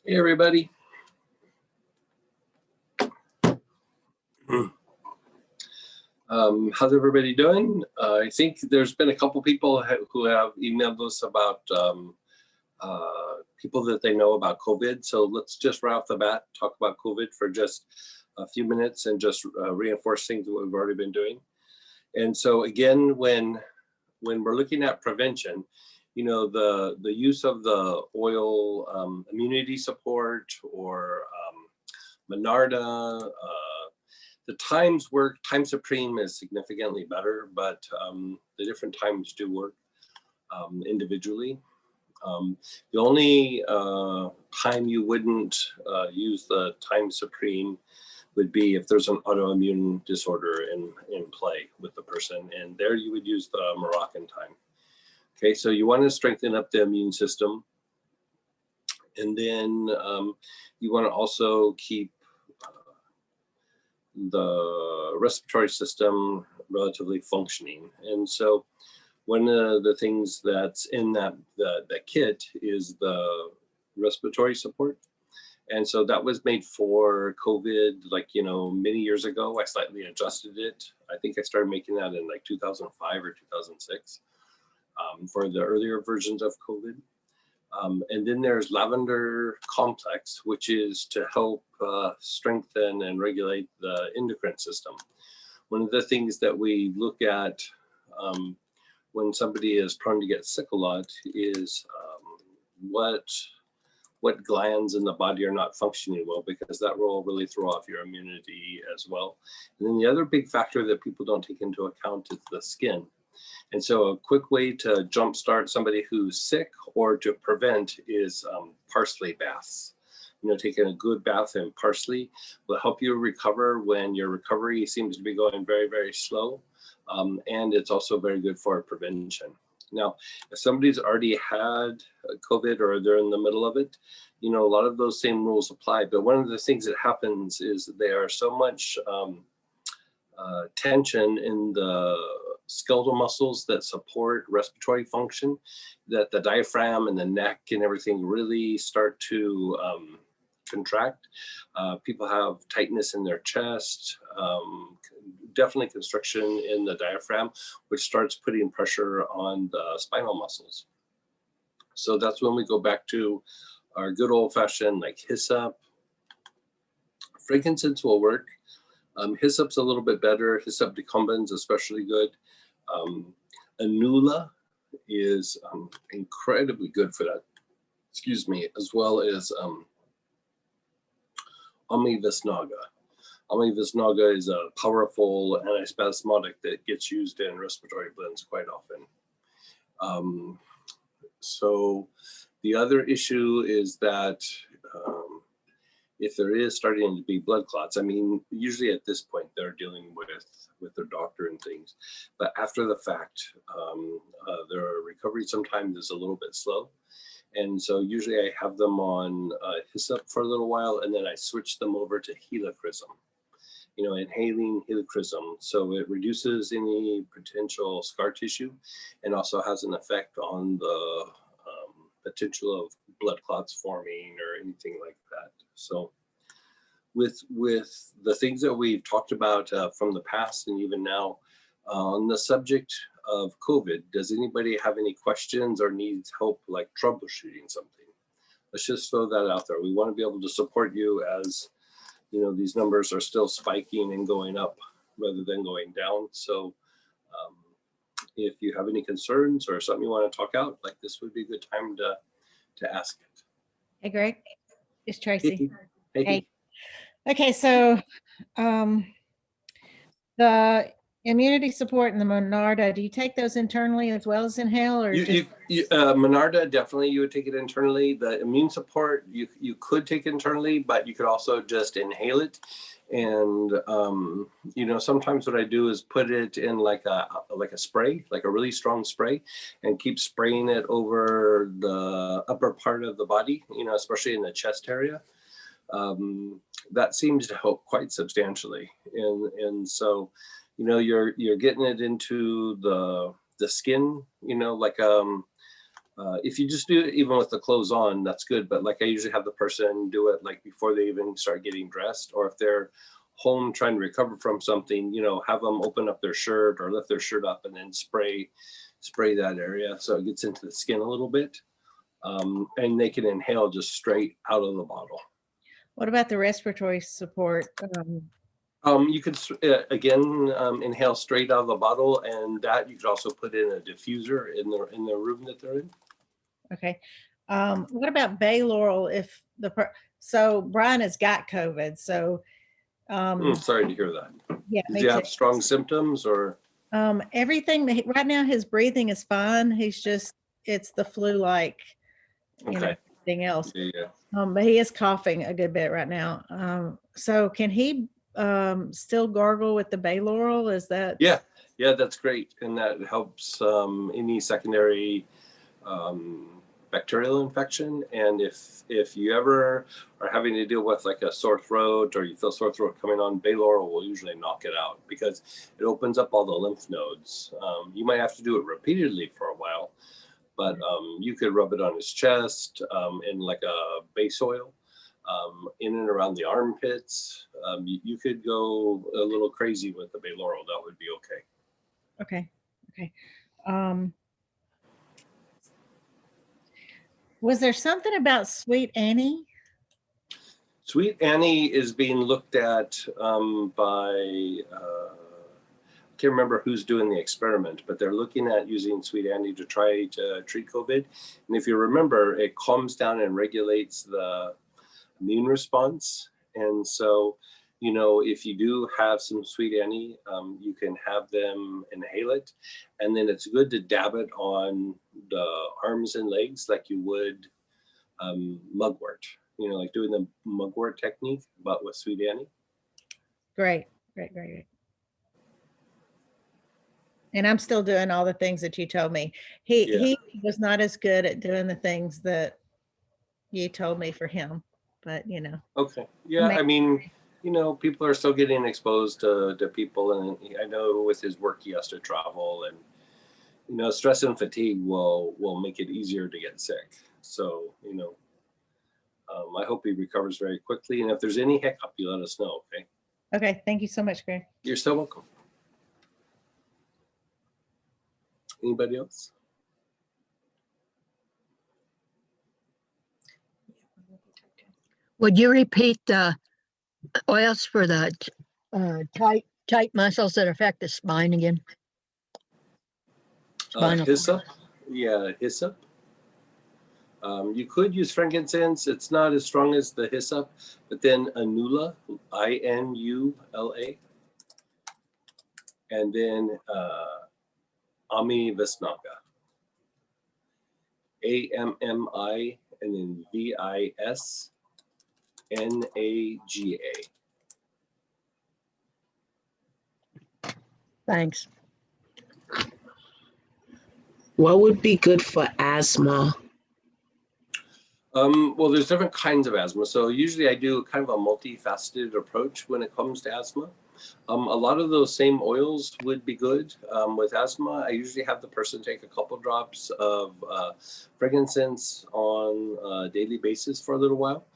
Hey, everybody. How's everybody doing? I think there's been a couple people who have emailed us about people that they know about COVID. So let's just right off the bat talk about COVID for just a few minutes and just reinforce things that we've already been doing. And so again, when we're looking at prevention, you know, the use of the oil immunity support or Monarda, the times work. Time Supreme is significantly better, but the different times do work individually. The only time you wouldn't use the Time Supreme would be if there's an autoimmune disorder in play with the person, and there you would use the Moroccan time. Okay, so you want to strengthen up the immune system, and then you want to also keep the respiratory system relatively functioning. And so one of the things that's in that kit is the respiratory support. And so that was made for COVID, like, you know, many years ago. I slightly adjusted it. I think I started making that in like 2005 or 2006 for the earlier versions of COVID. And then there's Lavender Complex, which is to help strengthen and regulate the endocrine system. One of the things that we look at when somebody is prone to get sick a lot is what glands in the body are not functioning well, because that will really throw off your immunity as well. And then the other big factor that people don't take into account is the skin. And so a quick way to jumpstart somebody who's sick or to prevent is parsley baths. You know, taking a good bath in parsley will help you recover when your recovery seems to be going very, very slow. And it's also very good for prevention. Now, if somebody's already had COVID or they're in the middle of it, you know, a lot of those same rules apply. But one of the things that happens is there are so much tension in the skeletal muscles that support respiratory function that the diaphragm and the neck and everything really start to contract. People have tightness in their chest, definitely constriction in the diaphragm, which starts putting pressure on the spinal muscles. So that's when we go back to our good old-fashioned like hyssop. Frankincense will work. Hyssop's a little bit better. Hyssop decumbens especially good. Anula is incredibly good for that. Excuse me, as well as Amivisnaga. Amivisnaga is a powerful antispasmodic that gets used in respiratory blends quite often. So the other issue is that if there is starting to be blood clots, I mean, usually at this point they're dealing with their doctor and things, but after the fact, their recovery sometimes is a little bit slow. And so usually I have them on hyssop for a little while, and then I switch them over to helichrysum, you know, inhaling helichrysum. So it reduces any potential scar tissue and also has an effect on the potential of blood clots forming or anything like that. So with the things that we've talked about from the past and even now on the subject of COVID, does anybody have any questions or needs help like troubleshooting something? Let's just throw that out there. We want to be able to support you as, you know, these numbers are still spiking and going up rather than going down. So if you have any concerns or something you want to talk out, like this would be a good time to ask it. Hey, Greg, it's Tracy. Hey. Okay, so the immunity support and the Monarda, do you take those internally as well as inhale, or Monarda, definitely you would take it internally. The immune support you could take internally, but you could also just inhale it. And you know, sometimes what I do is put it in like a spray, like a really strong spray, and keep spraying it over the upper part of the body, you know, especially in the chest area. That seems to help quite substantially. And so, you know, you're getting it into the skin, you know, like If you just do it even with the clothes on, that's good. But like I usually have the person do it like before they even start getting dressed, or if they're home trying to recover from something, you know, have them open up their shirt or lift their shirt up and then spray that area so it gets into the skin a little bit. And they can inhale just straight out of the bottle. What about the respiratory support? You could again inhale straight out of the bottle, and that you could also put in a diffuser in the room that they're in. Okay. What about bay laurel? If so Brian has got COVID, so Sorry to hear that. yeah, Does he have strong symptoms or? Everything right now, his breathing is fine. It's the flu-like, Okay. everything else. Yeah. But he is coughing a good bit right now. So can he still gargle with the bay laurel? Is that? Yeah, that's great, and that helps any secondary bacterial infection. And if you ever are having to deal with like a sore throat, or you feel sore throat coming on, bay laurel will usually knock it out because it opens up all the lymph nodes. You might have to do it repeatedly for a while, but you could rub it on his chest in like a base oil, in and around the armpits. You could go a little crazy with the bay laurel. That would be okay. Okay. Was there something about Sweet Annie? Sweet Annie is being looked at by, I can't remember who's doing the experiment, but they're looking at using Sweet Annie to try to treat COVID. And if you remember, it calms down and regulates the immune response. And so, you know, if you do have some Sweet Annie, you can have them inhale it. And then it's good to dab it on the arms and legs like you would mugwort, you know, like doing the mugwort technique, but with Sweet Annie. Great. And I'm still doing all the things that you told me. He was not as good at doing the things that you told me for him, but you know. Okay. Yeah. I mean, you know, people are still getting exposed to people, and I know with his work he has to travel, and you know, stress and fatigue will make it easier to get sick. So, you know, I hope he recovers very quickly, and if there's any hiccup, you let us know. Okay. Thank you so much, Greg. You're so welcome. Anybody else? Would you repeat the oils for the tight muscles that affect the spine again? Hyssop. Yeah, hyssop. You could use frankincense. It's not as strong as the hyssop, but then Inula, Inula, and then Ammi Visnaga, AMMI, and then VISNAGA. Thanks. What would be good for asthma? Well, there's different kinds of asthma. So usually I do kind of a multifaceted approach when it comes to asthma. A lot of those same oils would be good. With asthma, I usually have the person take a couple drops of frankincense on a daily basis for a little while.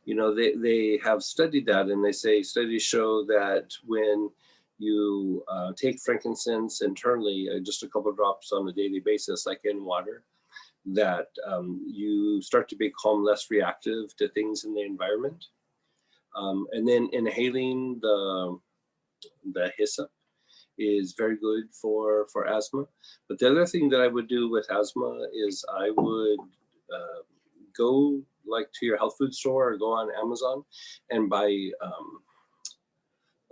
You know, they have studied that, and they say studies show that when you take frankincense internally, just a couple drops on a daily basis, like in water, that you start to become less reactive to things in the environment. And then inhaling the hyssop is very good for asthma. But the other thing that I would do with asthma is I would go like to your health food store or go on Amazon and buy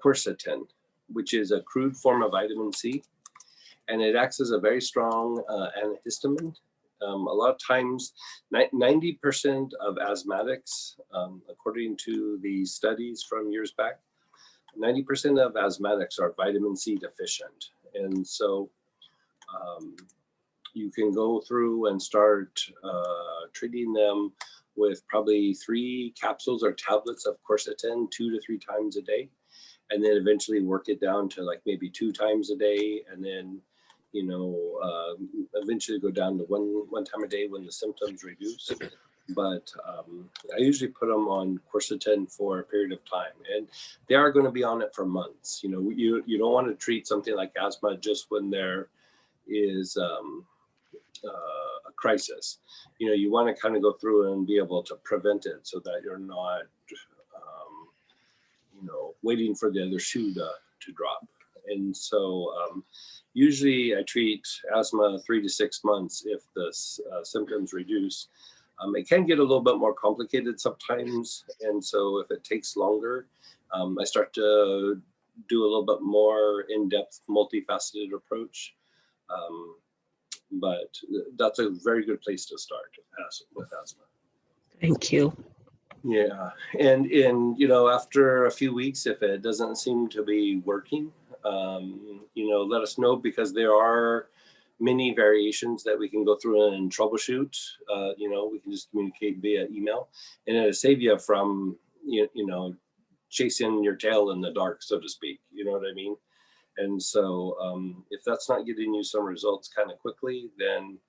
quercetin, which is a crude form of vitamin C, and it acts as a very strong antihistamine. A lot of times, 90% of asthmatics, according to the studies from years back, 90% of asthmatics are vitamin C deficient. And so you can go through and start treating them with probably 3 capsules or tablets of quercetin 2 to 3 times a day, and then eventually work it down to like maybe 2 times a day, and then eventually go down to one time a day when the symptoms reduce. But I usually put them on quercetin for a period of time, and they are going to be on it for months. You don't want to treat something like asthma just when there is a crisis. You want to kind of go through and be able to prevent it so that you're not, waiting for the other shoe to drop. And so usually I treat asthma 3 to 6 months if the symptoms reduce. It can get a little bit more complicated sometimes. And so if it takes longer, I start to do a little bit more in-depth, multifaceted approach. But that's a very good place to start with asthma. Thank you. Yeah. And after a few weeks, if it doesn't seem to be working, let us know, because there are many variations that we can go through and troubleshoot. We can just communicate via email, and it'll save you from, chasing your tail in the dark, so to speak. You know what I mean? And so if that's not getting you some results kind of quickly, then,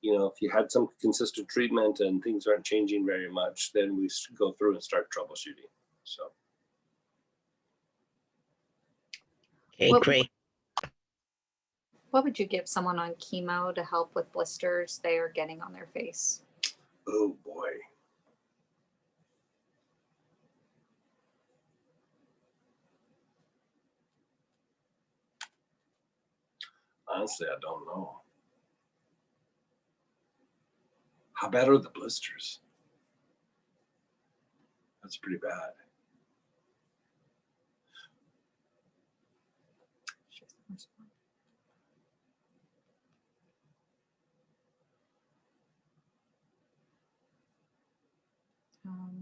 if you had some consistent treatment and things aren't changing very much, then we go through and start troubleshooting. So. Okay, Well, great. What would you give someone on chemo to help with blisters they are getting on their face? Oh boy. Honestly, I don't know. How bad are the blisters? That's pretty bad.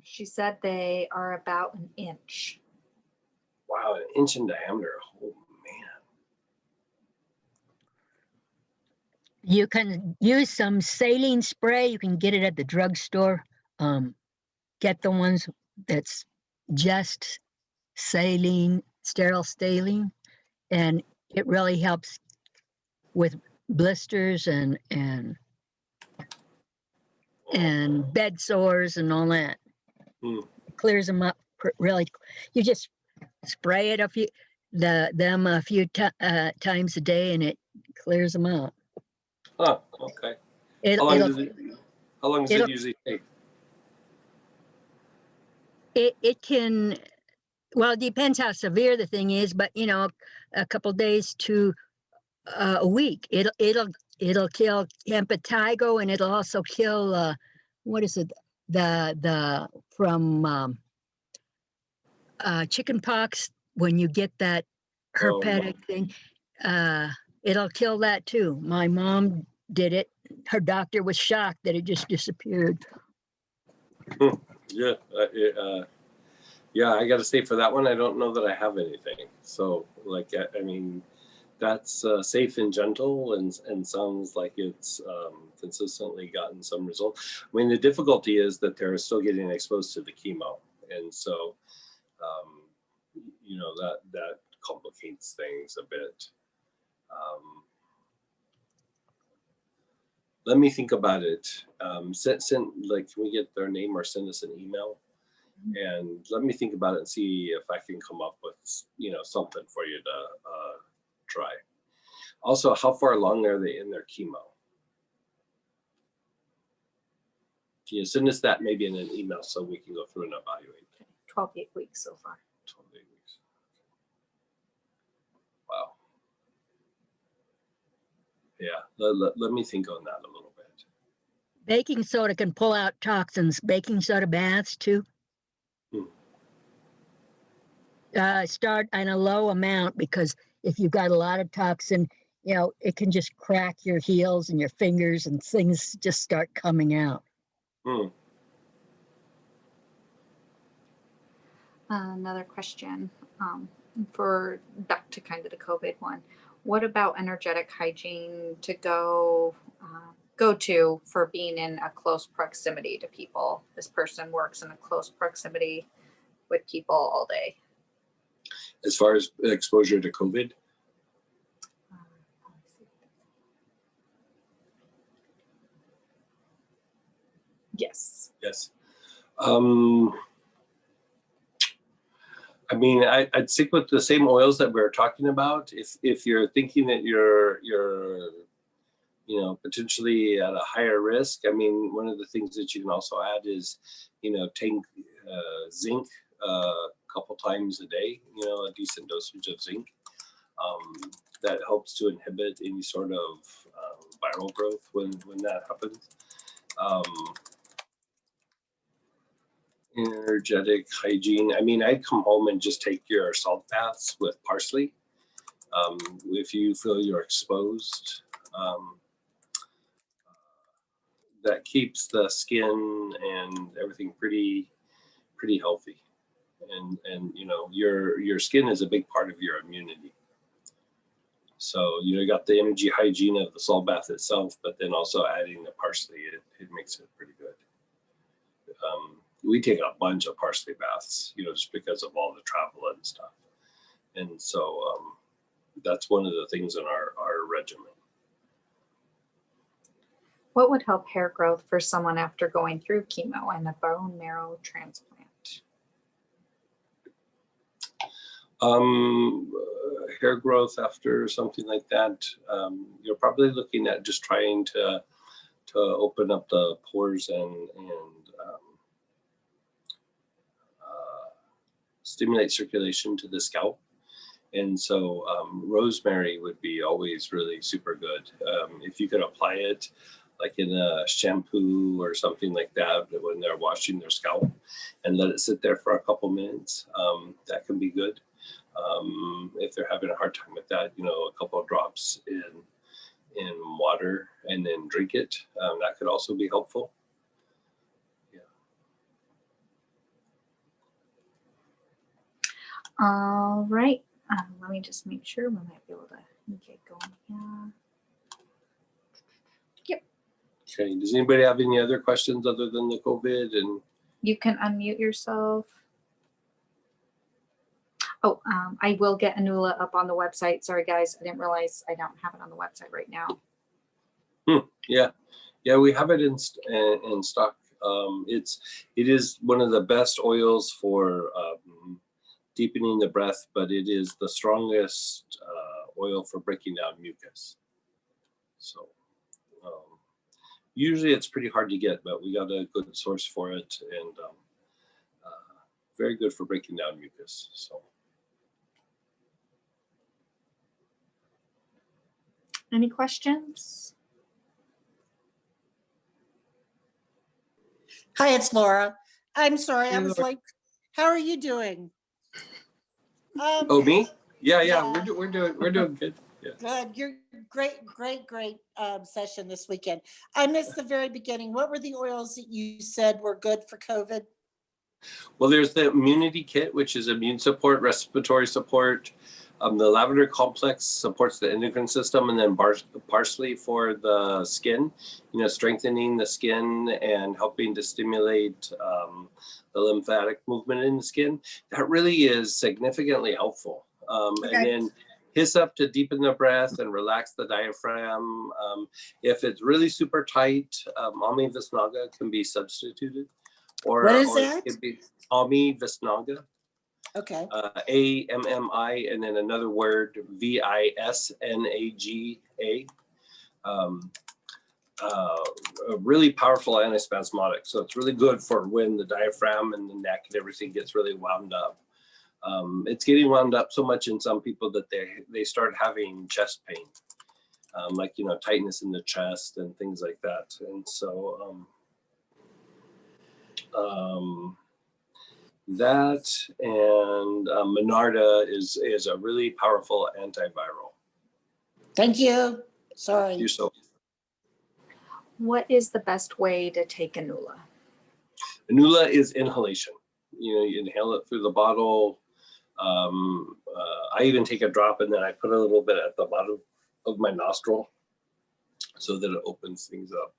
She said they are about an inch. Wow, 1 inch in diameter. Oh man. You can use some saline spray. You can get it at the drugstore. Get the ones that's just saline, sterile saline, and it really helps with blisters and bed sores and all that. It clears them up really. You just spray it them a few times a day, and it clears them out. Oh, okay. How long does it usually take? It can, well, it depends how severe the thing is, but a couple days to a week. It'll kill impetigo, and it'll also kill what is it? The from chicken pox, when you get that herpetic thing, it'll kill that too. My mom did it. Her doctor was shocked that it just disappeared. Yeah, yeah. I got to say, for that one, I don't know that I have anything. So, I mean, that's safe and gentle, and sounds like it's consistently gotten some results. I mean, the difficulty is that they're still getting exposed to the chemo, and so that complicates things a bit. Let me think about it. Can we get their name or send us an email? And let me think about it and see if I can come up with, something for you to try. Also, how far along are they in their chemo? Can you send us that maybe in an email so we can go through and evaluate? 12 weeks so far. 12 weeks. Wow. Yeah, let me think on that a little bit. Baking soda can pull out toxins. Baking soda baths too. Start on a low amount, because if you've got a lot of toxin, it can just crack your heels and your fingers, and things just start coming out. Another question for back to kind of the COVID one. What about energetic hygiene to go to for being in a close proximity to people? This person works in a close proximity with people all day. As far as exposure to COVID? Yes. Yes. I mean, I'd stick with the same oils that we were talking about. If you're thinking that you're you know, potentially at a higher risk, I mean, one of the things that you can also add is, you know, take zinc a couple times a day. You know, a decent dosage of zinc that helps to inhibit any sort of viral growth when that happens. Energetic hygiene. I mean, I'd come home and just take your salt baths with parsley. If you feel you're exposed, that keeps the skin and everything pretty healthy. And you know, your skin is a big part of your immunity. So you got the energy hygiene of the salt bath itself, but then also adding the parsley, it makes it pretty good. We take a bunch of parsley baths, you know, just because of all the travel and stuff. And so that's one of the things in our regimen. What would help hair growth for someone after going through chemo and a bone marrow transplant? Hair growth after something like that, you're probably looking at just trying to open up the pores and stimulate circulation to the scalp. And so rosemary would be always really super good. If you could apply it like in a shampoo or something like that when they're washing their scalp and let it sit there for a couple minutes, that can be good. If they're having a hard time with that, you know, a couple of drops in water and then drink it, that could also be helpful. All right. Let me just make sure we might be able to get going here. Yep. Okay. Does anybody have any other questions other than the COVID? And You can unmute yourself. Oh, I will get Anula up on the website. Sorry, guys. I didn't realize I don't have it on the website right now. yeah, we have it in stock. It is one of the best oils for deepening the breath, but it is the strongest oil for breaking down mucus. So usually it's pretty hard to get, but we got a good source for it, and very good for breaking down mucus. So. Any questions? Hi, it's Laura. I'm sorry, I was like, how are you doing? Oh, me? Yeah. Yeah. We're doing good. Yeah. Good. You're great session this weekend. I missed the very beginning. What were the oils that you said were good for COVID? Well, there's the immunity kit, which is immune support, respiratory support. The lavender complex supports the endocrine system, and then parsley for the skin, you know, strengthening the skin and helping to stimulate the lymphatic movement in the skin. That really is significantly helpful. Okay. And then hyssop to deepen the breath and relax the diaphragm. If it's really super tight, Ami Visnaga can be substituted. Or, what is or that? it could be Ami Visnaga. Okay. AMMI, and then another word, VISNAGA. A really powerful antispasmodic. So it's really good for when the diaphragm and the neck and everything gets really wound up. It's getting wound up so much in some people that they start having chest pain, like, you know, tightness in the chest and things like that. And so that and Monarda is a really powerful antiviral. Thank you. Sorry. You're so. What is the best way to take Anula? Anula is inhalation. You know, you inhale it through the bottle. I even take a drop and then I put a little bit at the bottom of my nostril so that it opens things up.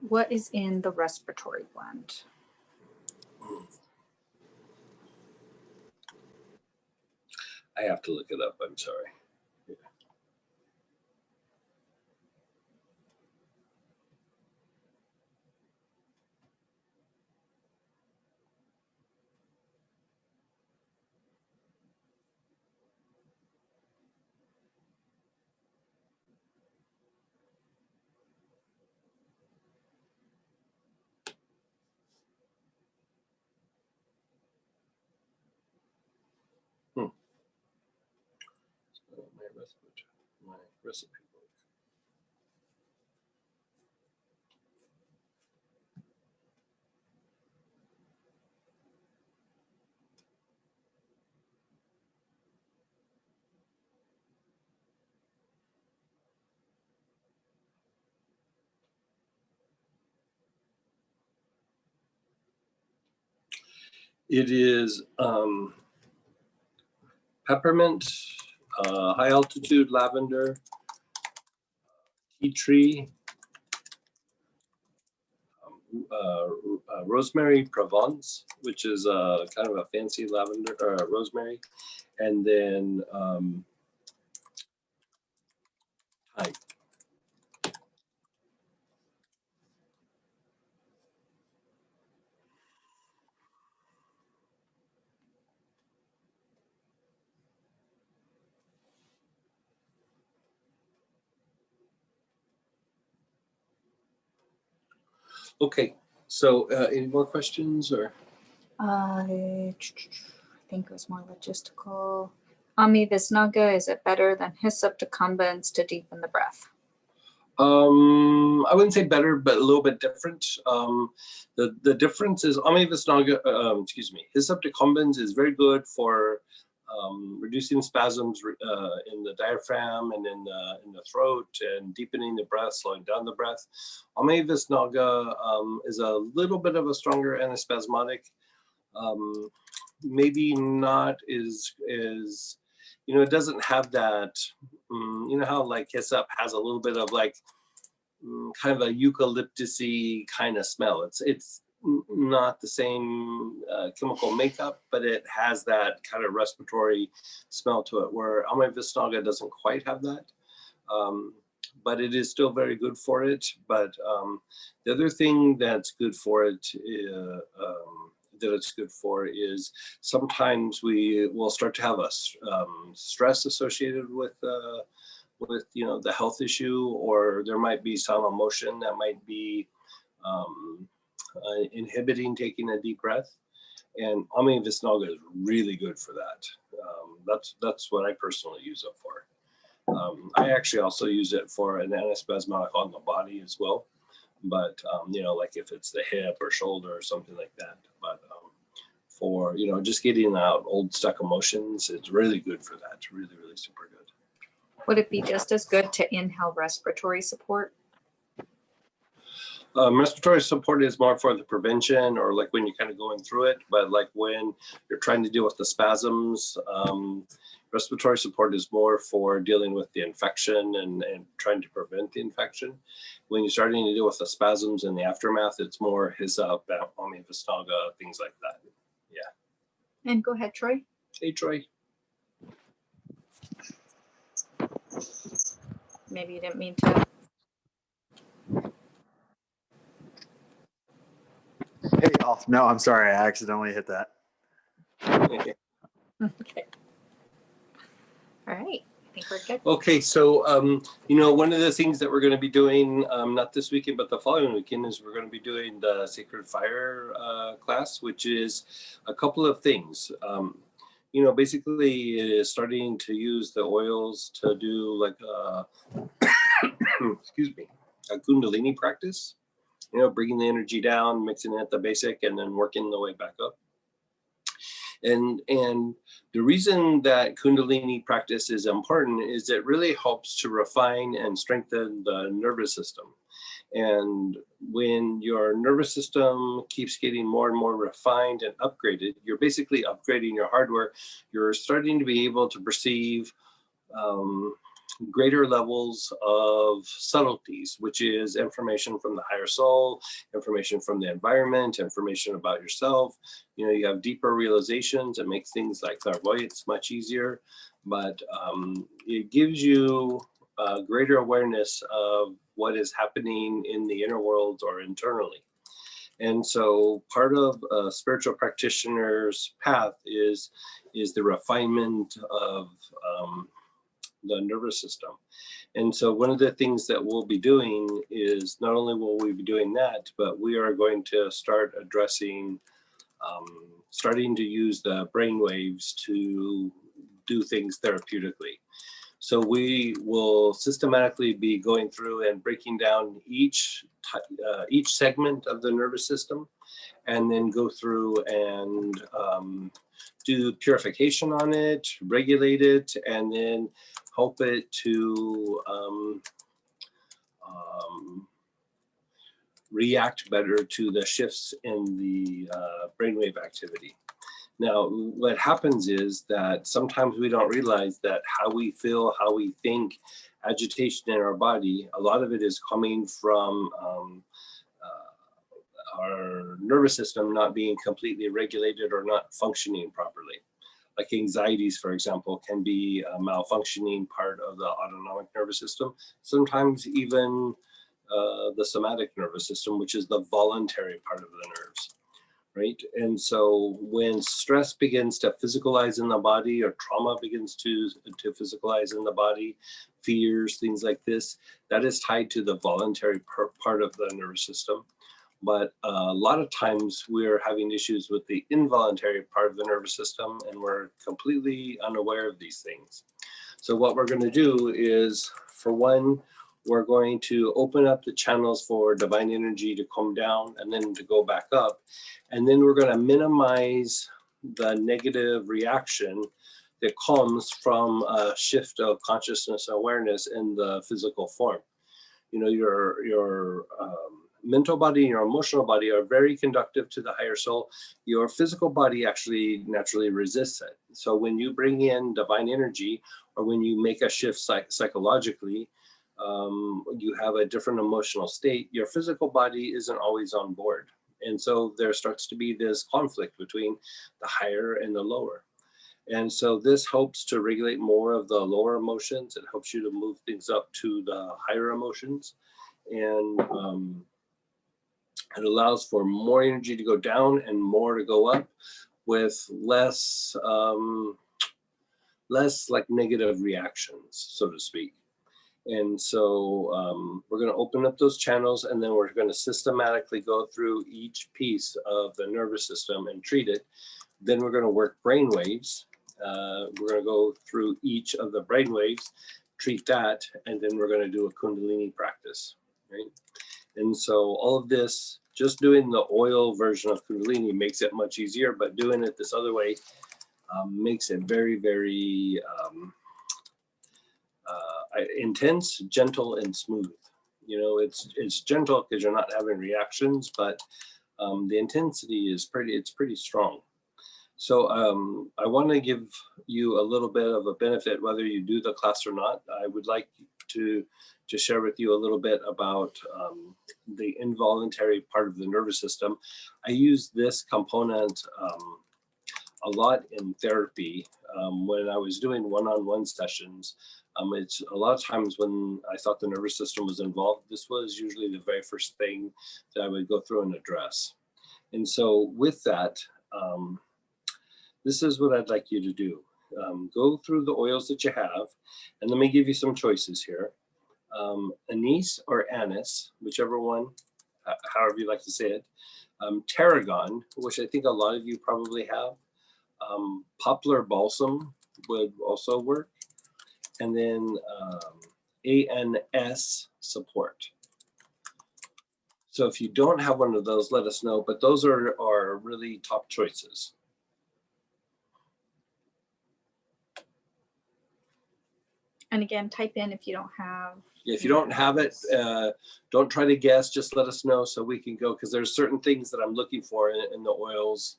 What is in the respiratory blend? I have to look it up. I'm sorry. My recipe book. It is peppermint, high altitude lavender, tea tree, rosemary Provence, which is kind of a fancy lavender or rosemary, and then thyme. Okay, so any more questions or? I think it was more logistical. Ami Visnaga, is it better than Hyssop decumbens to deepen the breath? I wouldn't say better, but a little bit different. The difference is Ami Visnaga, Hyssop decumbens is very good for reducing spasms in the diaphragm and in the throat and deepening the breath, slowing down the breath. Ami Visnaga is a little bit of a stronger antispasmodic. Maybe not as it doesn't have that, you know how like Hyssop has a little bit of like kind of a eucalyptusy kind of smell. It's not the same chemical makeup, but it has that kind of respiratory smell to it, where Ami Visnaga doesn't quite have that. But it is still very good for it. But the other thing that's good for it is sometimes we will start to have a stress associated with the health issue, or there might be some emotion that might be inhibiting taking a deep breath. And Ami Visnaga is really good for that. That's what I personally use it for. I actually also use it for an antispasmodic on the body as well. But, like if it's the hip or shoulder or something like that. But for, just getting out old stuck emotions, it's really good for that. Really, really super good. Would it be just as good to inhale respiratory support? Respiratory support is more for the prevention, or like when you're kind of going through it, but like when you're trying to deal with the spasms, respiratory support is more for dealing with the infection and trying to prevent the infection. When you're starting to deal with the spasms and the aftermath, it's more Hyssop, Ami Visnaga, things like that. Yeah. And go ahead, Troy. Hey, Troy. Maybe you didn't mean to. Hey, y'all. No, I'm sorry. I accidentally hit that. Okay. All right. I think we're good. Okay, so one of the things that we're going to be doing, not this weekend but the following weekend, is we're going to be doing the Sacred Fire class, which is a couple of things. Basically starting to use the oils to do like excuse me, a Kundalini practice. Bringing the energy down, mixing it at the basic, and then working the way back up. And the reason that Kundalini practice is important is it really helps to refine and strengthen the nervous system. And when your nervous system keeps getting more and more refined and upgraded, you're basically upgrading your hardware. You're starting to be able to perceive greater levels of subtleties, which is information from the higher soul, information from the environment, information about yourself. You have deeper realizations and makes things like clairvoyance much easier, but it gives you greater awareness of what is happening in the inner world or internally. And so part of a spiritual practitioner's path is the refinement of the nervous system. And so one of the things that we'll be doing is not only will we be doing that, but we are going to start addressing, starting to use the brain waves to do things therapeutically. So we will systematically be going through and breaking down each segment of the nervous system, and then go through and do purification on it, regulate it, and then help it to react better to the shifts in the brainwave activity. Now, what happens is that sometimes we don't realize that how we feel, how we think, agitation in our body, a lot of it is coming from our nervous system not being completely regulated or not functioning properly. Like anxieties, for example, can be a malfunctioning part of the autonomic nervous system. Sometimes even the somatic nervous system, which is the voluntary part of the nerves, right? And so when stress begins to physicalize in the body, or trauma begins to physicalize in the body, fears, things like this, that is tied to the voluntary part of the nervous system. But a lot of times we're having issues with the involuntary part of the nervous system, and we're completely unaware of these things. So what we're going to do is, for one, we're going to open up the channels for divine energy to come down and then to go back up. And then we're going to minimize the negative reaction that comes from a shift of consciousness awareness in the physical form. You know, your mental body and your emotional body are very conductive to the higher soul. Your physical body actually naturally resists it. So when you bring in divine energy, or when you make a shift psychologically, you have a different emotional state, your physical body isn't always on board. And so there starts to be this conflict between the higher and the lower. And so this helps to regulate more of the lower emotions. It helps you to move things up to the higher emotions. And it allows for more energy to go down and more to go up, with less like negative reactions, so to speak. And so we're going to open up those channels, and then we're going to systematically go through each piece of the nervous system and treat it. Then we're going to work brain waves. We're going to go through each of the brain waves, treat that, and then we're going to do a Kundalini practice, right? And so all of this, just doing the oil version of Kundalini makes it much easier, but doing it this other way makes it very, very intense, gentle, and smooth. You know, it's gentle because you're not having reactions, but the intensity is pretty strong. So I want to give you a little bit of a benefit, whether you do the class or not. I would like to share with you a little bit about the involuntary part of the nervous system. I use this component a lot in therapy when I was doing one-on-one sessions. It's a lot of times when I thought the nervous system was involved, this was usually the very first thing that I would go through and address. And so with that, this is what I'd like you to do. Go through the oils that you have, and let me give you some choices here. Anise or anise, whichever one, however you like to say it. Tarragon, which I think a lot of you probably have. Poplar balsam would also work. And then ANS support. So if you don't have one of those, let us know, but those are really top choices. And again, type in if you don't have. If you don't have it, don't try to guess, just let us know so we can go, because there's certain things that I'm looking for in the oils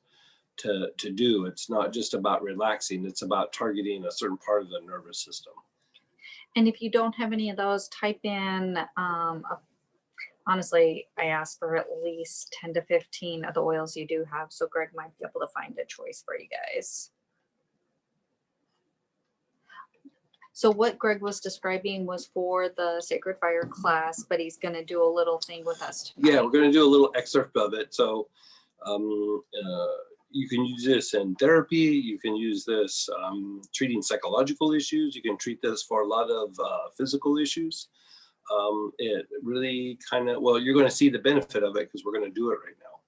to do. It's not just about relaxing, it's about targeting a certain part of the nervous system. And if you don't have any of those, type in, honestly, I asked for at least 10 to 15 of the oils you do have. So Greg might be able to find a choice for you guys. So what Greg was describing was for the Sacred Fire class, but he's going to do a little thing with us tonight. Yeah, we're going to do a little excerpt of it. So you can use this in therapy. You can use this treating psychological issues. You can treat this for a lot of physical issues. It really kind of, well, you're going to see the benefit of it because we're going to do it right now.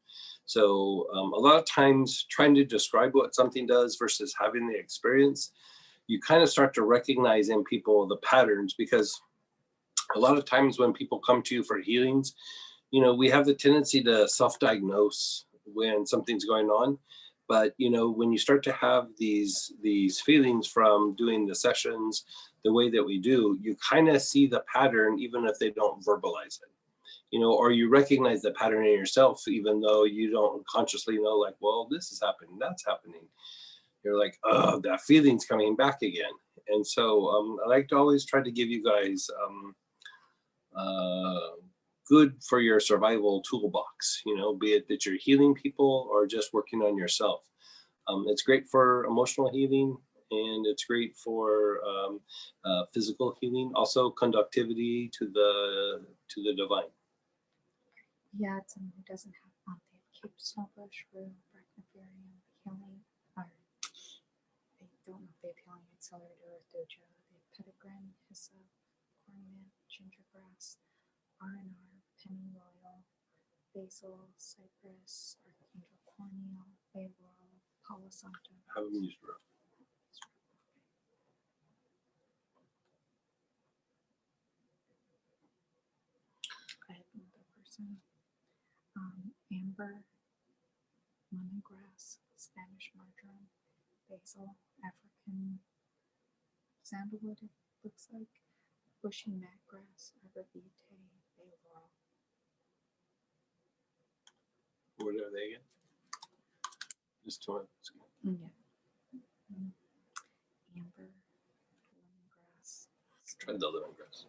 So a lot of times trying to describe what something does versus having the experience you kind of start to recognize in people the patterns, because a lot of times when people come to you for healings, we have the tendency to self-diagnose when something's going on. But when you start to have these feelings from doing the sessions the way that we do, you kind of see the pattern even if they don't verbalize it, or you recognize the pattern in yourself even though you don't consciously know, like, well, this is happening, that's happening. You're like, oh, that feeling's coming back again. And so I like to always try to give you guys good for your survival toolbox, be it that you're healing people or just working on yourself. It's great for emotional healing, and it's great for physical healing, also conductivity to the divine. Yeah, it's someone who doesn't have they keep snowbush, rue, brachytherium, healing, or they don't know if they have healing accelerator or dojo. They have petitgram, hyssop, cornmeal, gingergrass, R&R, pennyroyal, basil, cypress, archangel cornmeal, bay laurel, palo santo. Have them use rope. I have another person. Amber, lemongrass, Spanish marjoram, basil, African sandalwood, it looks like, bushy matgrass, arbor vitae, bay laurel. What are they again? Just two. Yeah. Amber, lemongrass. Try the lemongrass.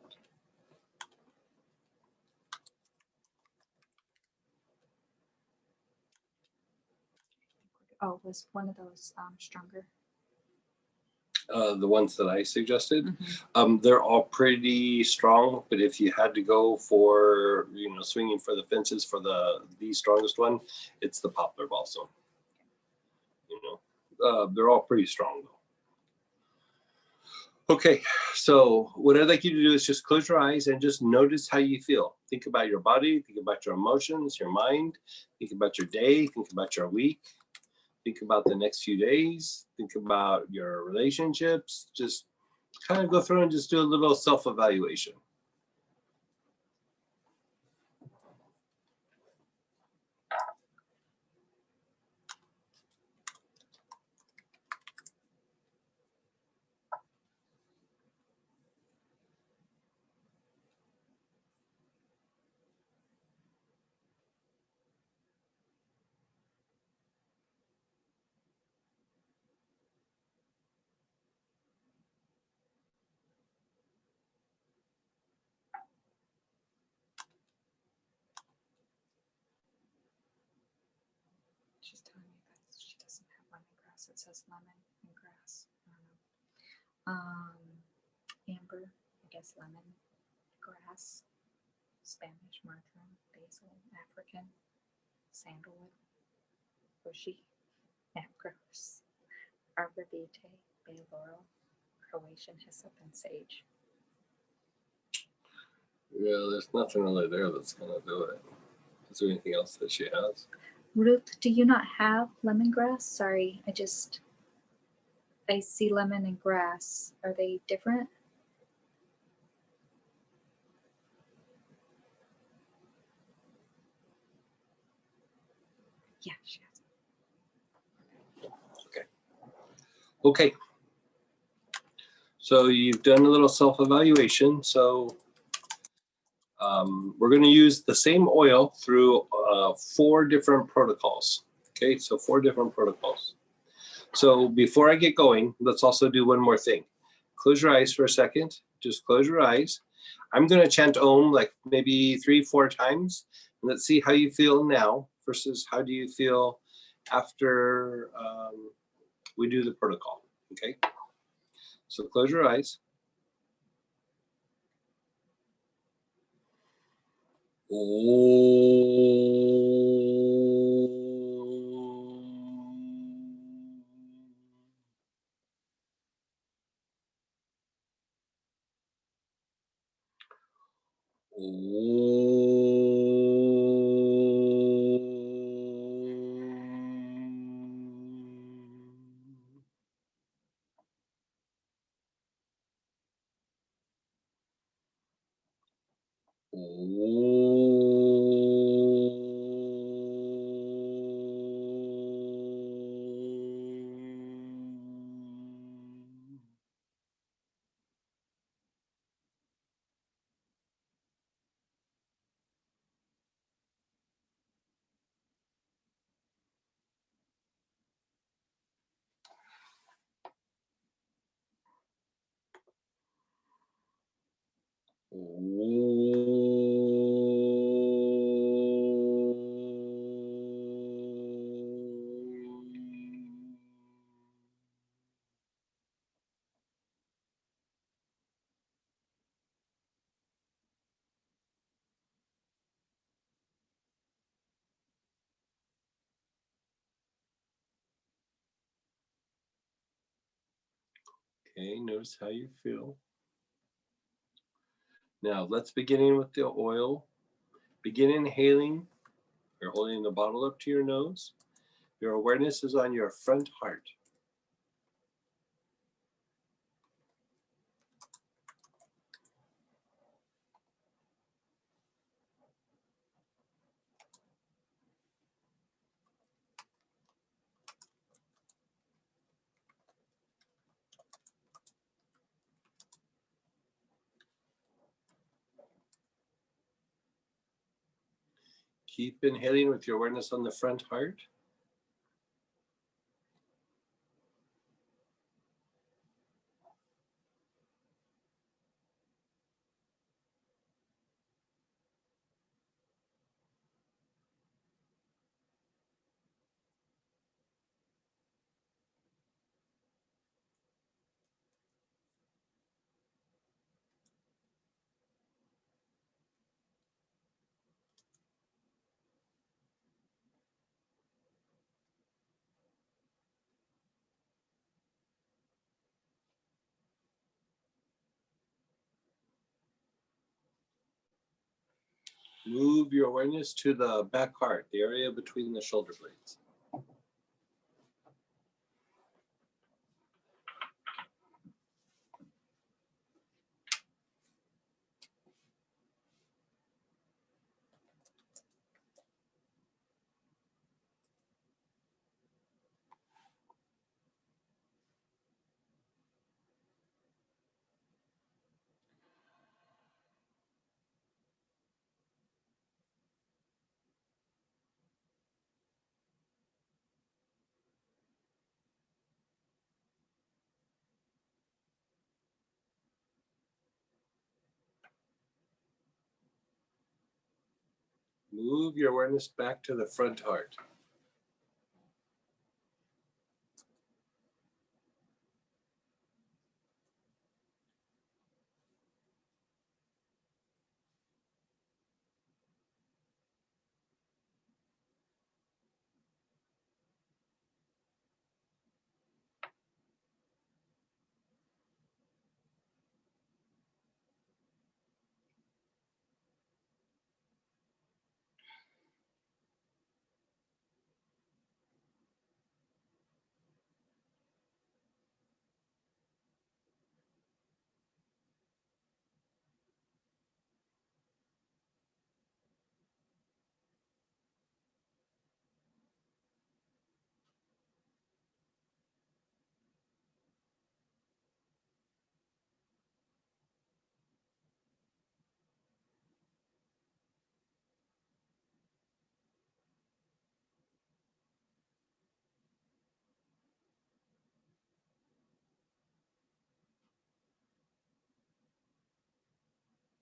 Oh, was one of those stronger? The ones that I suggested, Mhm. they're all pretty strong. But if you had to go for, swinging for the fences for the strongest one, it's the poplar balsam. They're all pretty strong though. Okay, so what I'd like you to do is just close your eyes and just notice how you feel. Think about your body, think about your emotions, your mind, think about your day, think about your week. Think about the next few days. Think about your relationships. Just kind of go through and just do a little self-evaluation. She's telling me that she doesn't have lemongrass. It says lemon and grass. I don't know. Amber, I guess lemon, grass, Spanish marjoram, basil, African, sandalwood, bushy, matgrass, arbor vitae, bay laurel, Croatian hyssop, and sage. Yeah, there's nothing really there that's gonna do it. Is there anything else that she has? Ruth, do you not have lemongrass? Sorry, I see lemon and grass. Are they different? Yeah, she has. Okay. So you've done a little self-evaluation. So we're going to use the same oil through 4 different protocols. Okay, so 4 different protocols. So before I get going, let's also do one more thing. Close your eyes for a second. Just close your eyes. I'm going to chant Om like maybe 3-4 times. And let's see how you feel now versus how do you feel after we do the protocol. Okay, so close your eyes. Okay, notice how you feel. Now let's begin with the oil. Begin inhaling. You're holding the bottle up to your nose. Your awareness is on your front heart. Keep inhaling with your awareness on the front heart. Move your awareness to the back heart, the area between the shoulder blades. Move your awareness back to the front heart.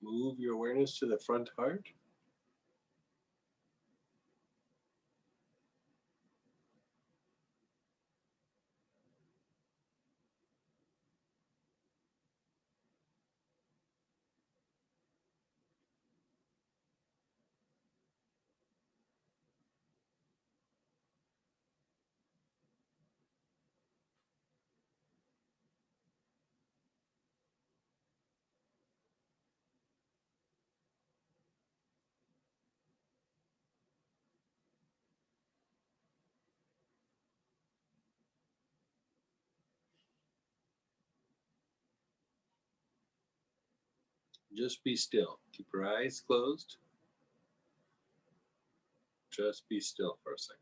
Move your awareness to the front heart. Just be still. Keep your eyes closed. Just be still for a second.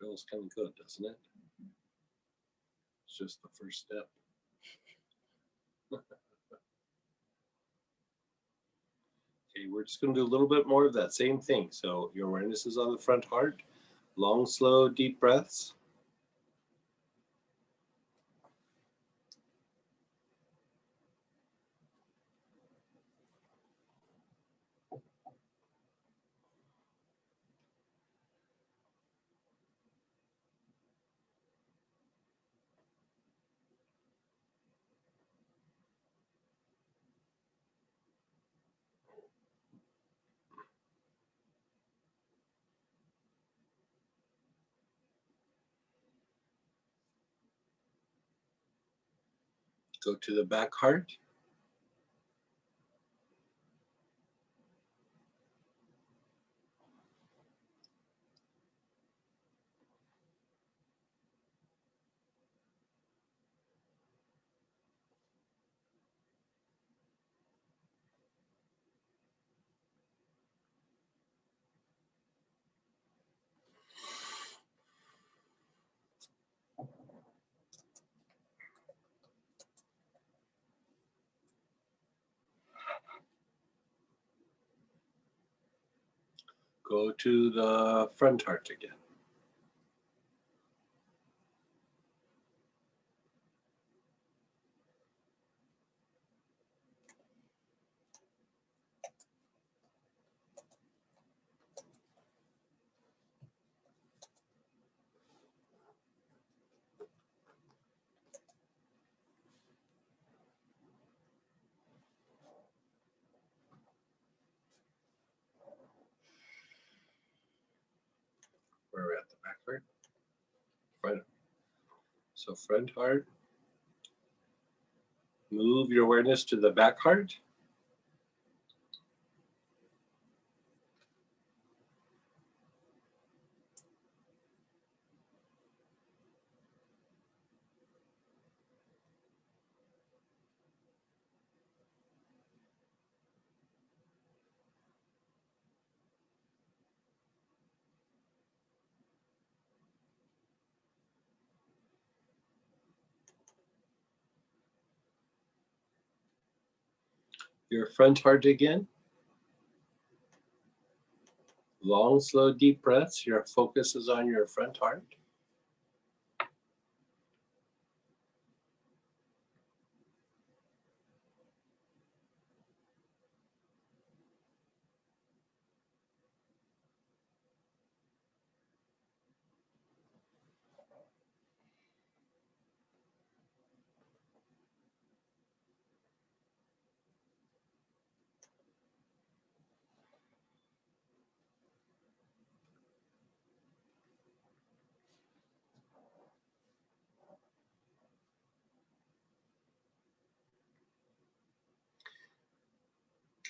Feels kind of good, doesn't it? It's just the first step. Okay, we're just going to do a little bit more of that same thing. So your awareness is on the front heart. Long, slow, deep breaths. Go to the back heart. Go to the front heart again. Where are we at? The back heart? Front. So front heart. Move your awareness to the back heart. Your front heart again. Long, slow, deep breaths. Your focus is on your front heart.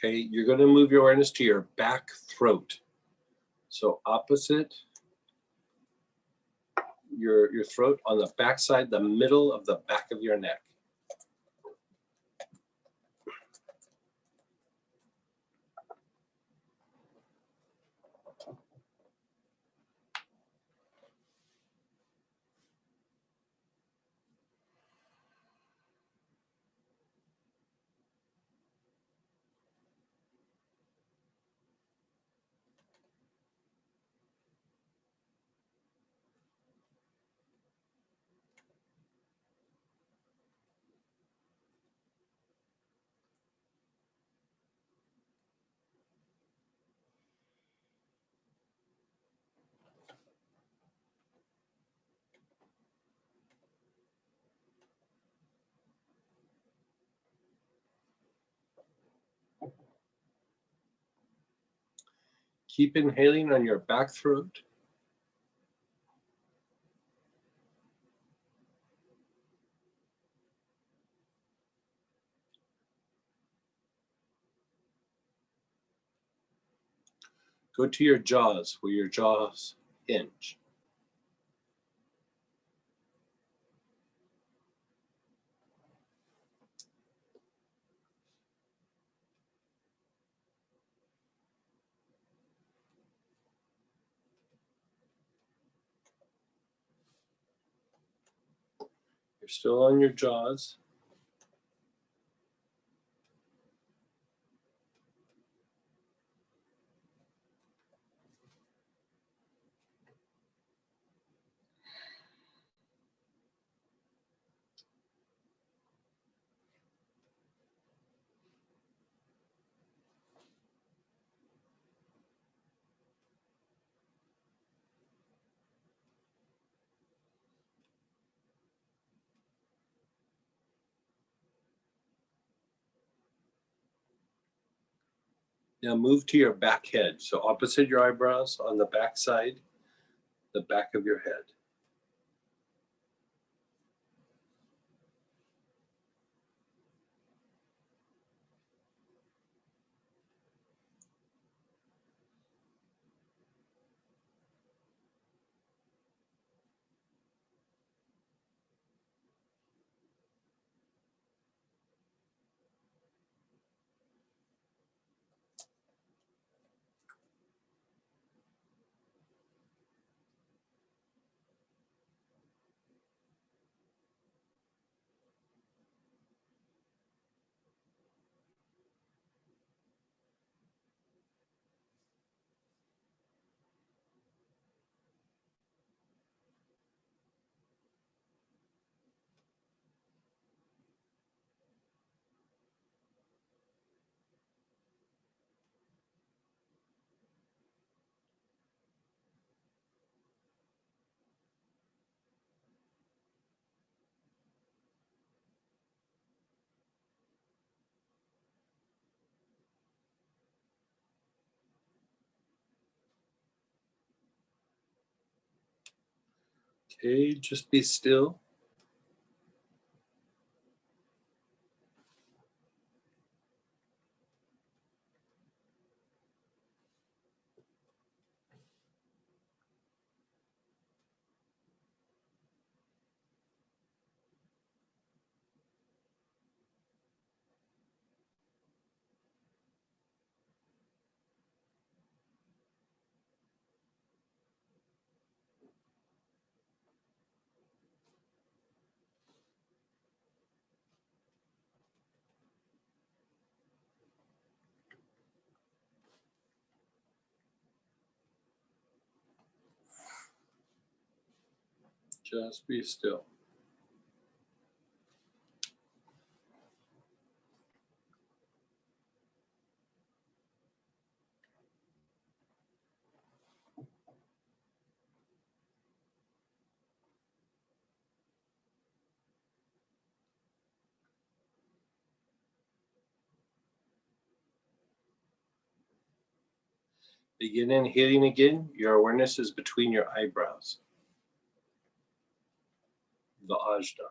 Okay, you're going to move your awareness to your back throat. So opposite your throat on the back side, the middle of the back of your neck. Keep inhaling on your back throat. Go to your jaws, where your jaws hinge. You're still on your jaws. Now move to your back head. So opposite your eyebrows on the back side, the back of your head. Okay, just be still. Just be still. Begin inhaling again. Your awareness is between your eyebrows. The ajna.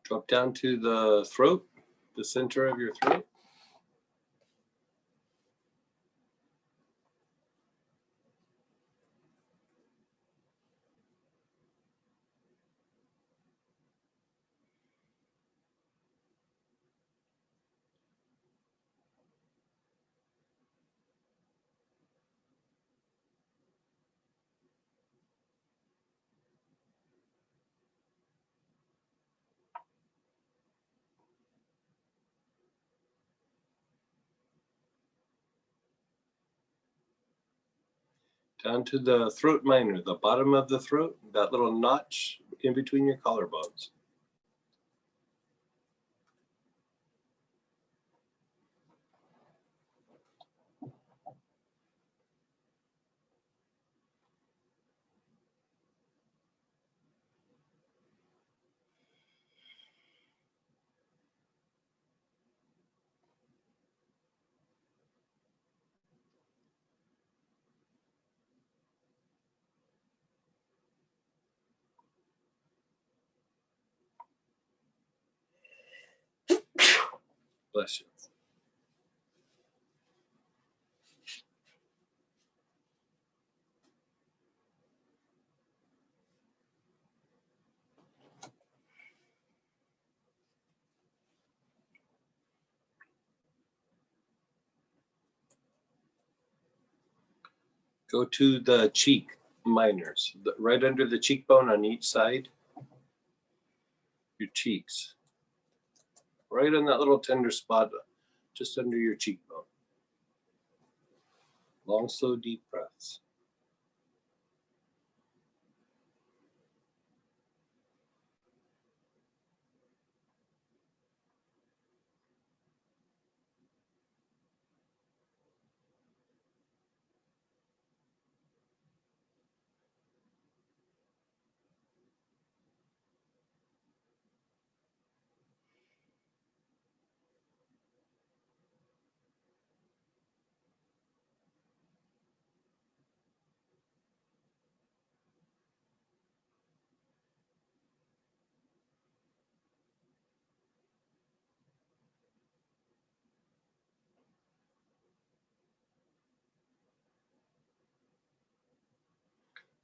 Drop down to the throat, the center of your throat. Down to the throat minor, the bottom of the throat, that little notch in between your collarbones. Bless you. Go to the cheek minors, right under the cheekbone on each side. Your cheeks. Right on that little tender spot, just under your cheekbone. Long, slow, deep breaths.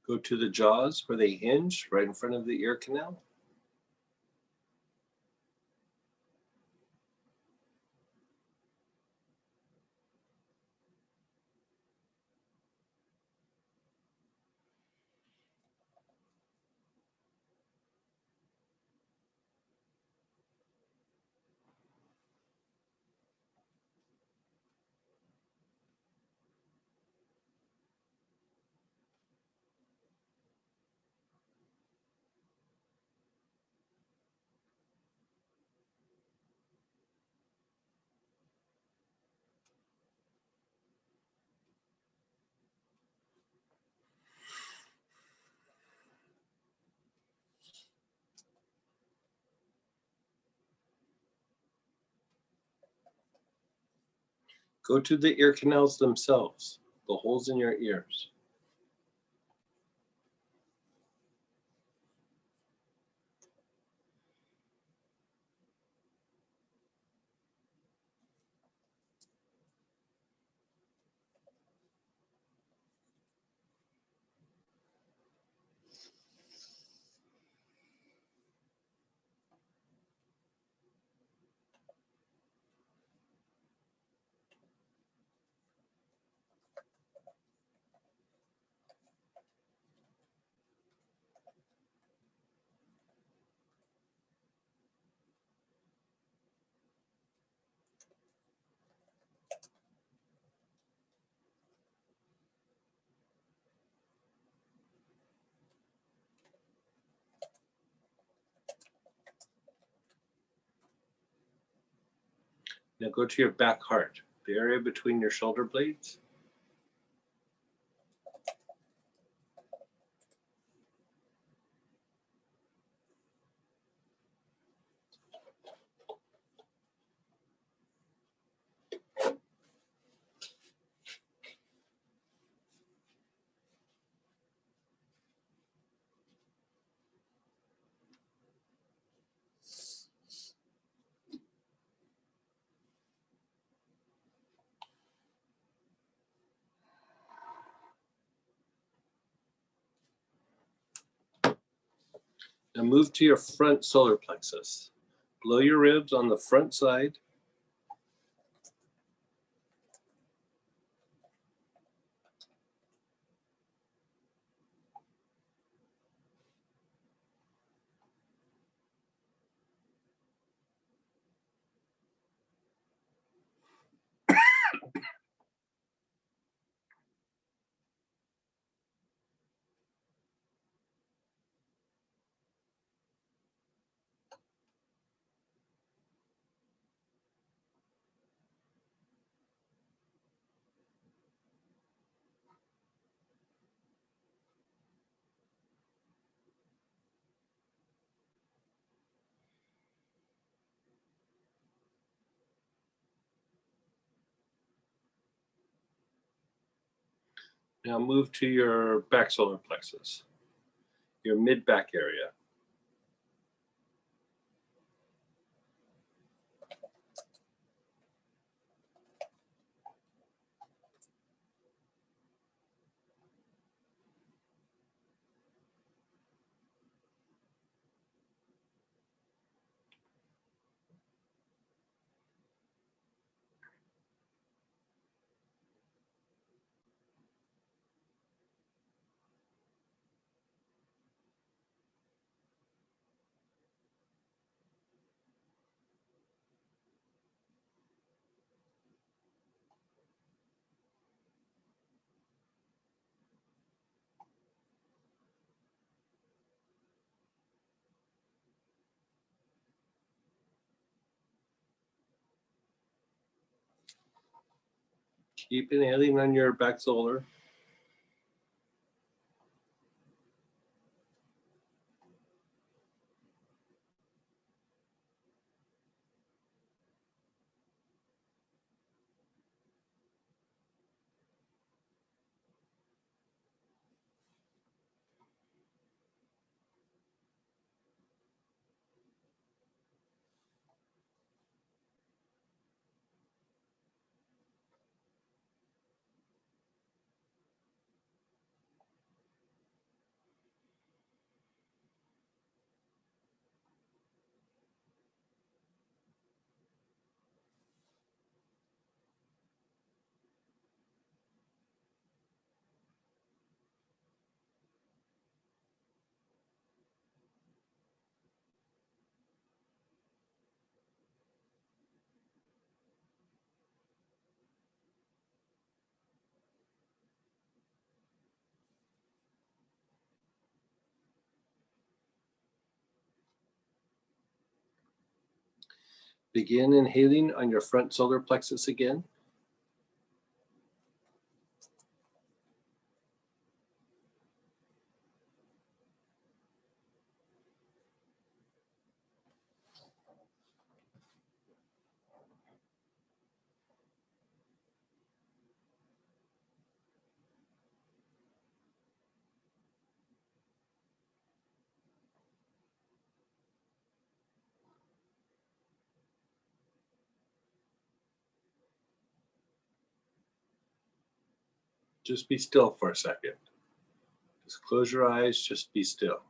Go to the jaws where they hinge, right in front of the ear canal. Go to the ear canals themselves, the holes in your ears. Now go to your back heart, the area between your shoulder blades. Now move to your front solar plexus. Blow your ribs on the front side. Now move to your back solar plexus, your mid-back area. Keep inhaling on your back solar. Begin inhaling on your front solar plexus again. Just be still for a second. Just close your eyes, just be still.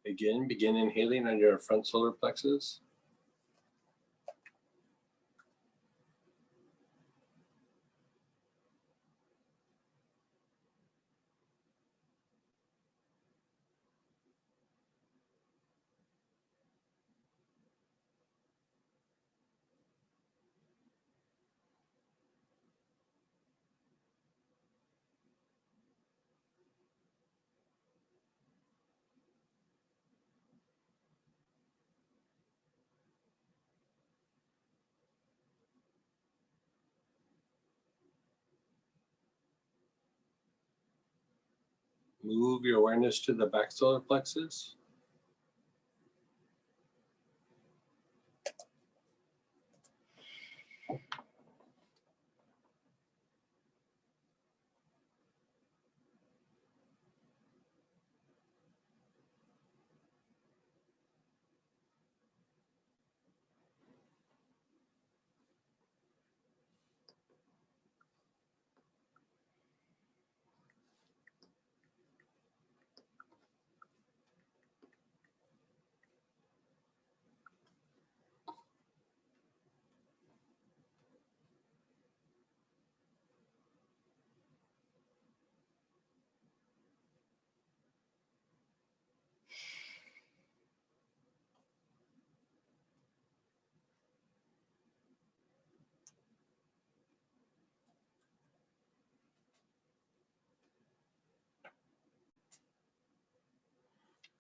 Again, begin inhaling on your front solar plexus. Move your awareness to the back solar plexus.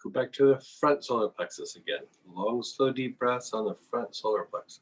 Go back to the front solar plexus again. Long, slow, deep breaths on the front solar plexus.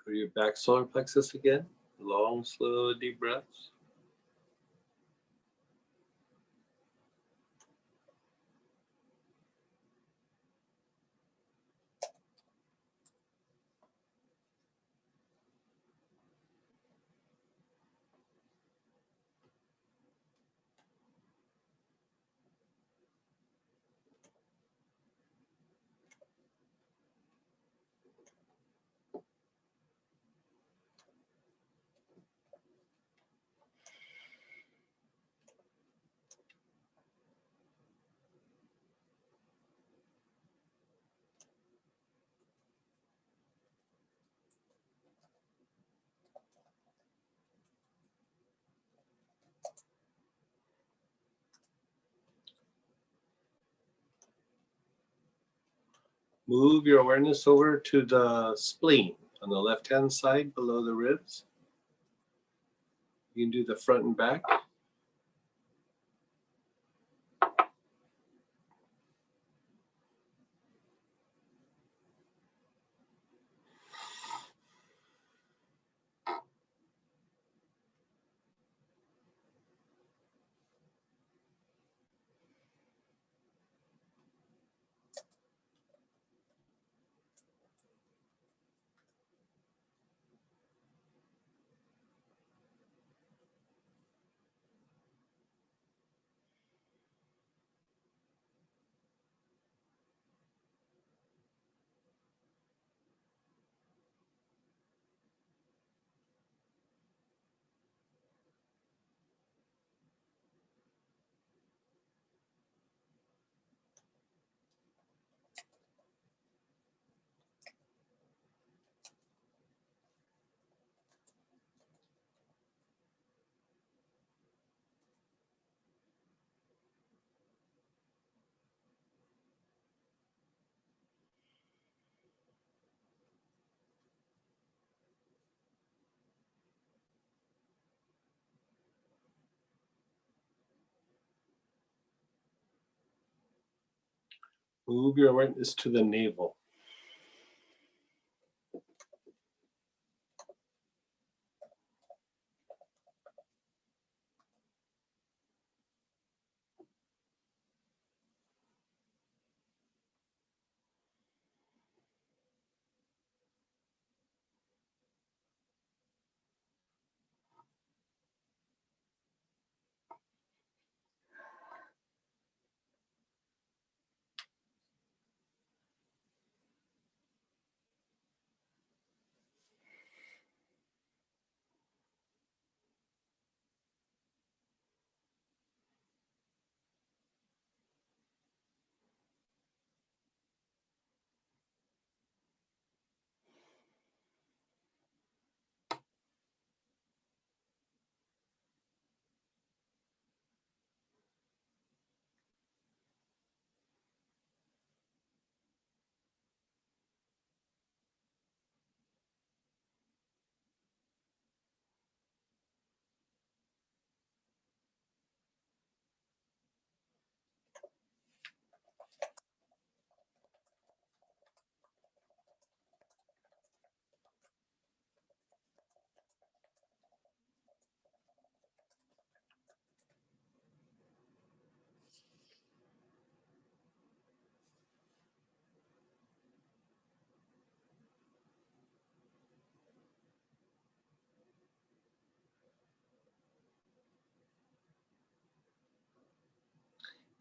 Go to your back solar plexus again. Long, slow, deep breaths. Move your awareness over to the spleen on the left-hand side below the ribs. You can do the front and back. Move your awareness to the navel.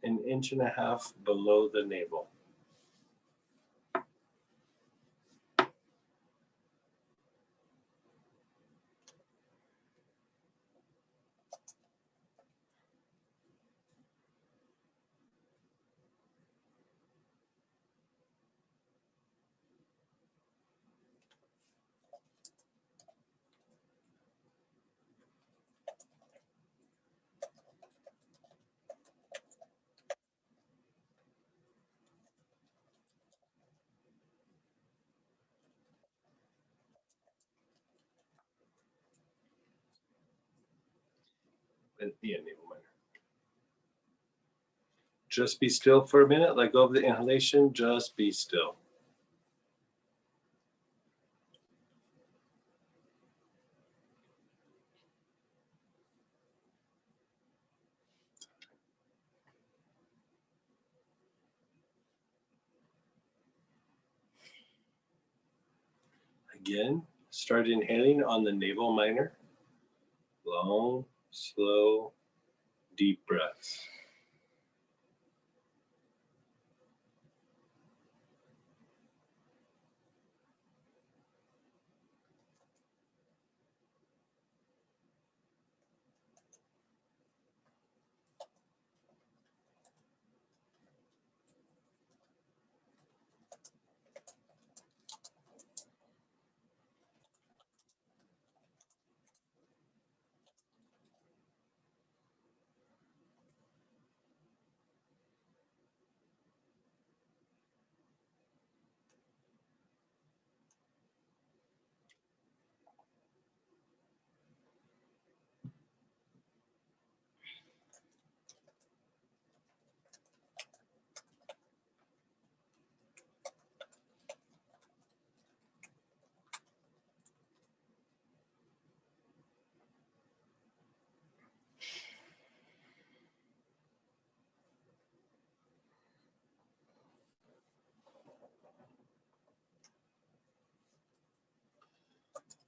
An inch and a half below the navel. With the enablement. Just be still for a minute. Let go of the inhalation. Just be still. Again, start inhaling on the navel minor. Long, slow, deep breaths.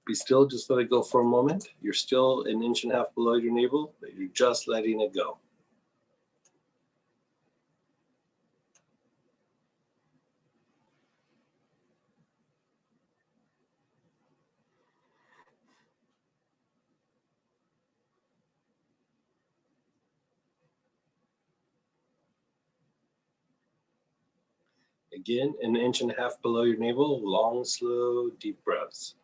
Be still, just let it go for a moment. You're still an inch and a half below your navel, but you're just letting it go. Again, an inch and a half below your navel, long, slow, deep breaths.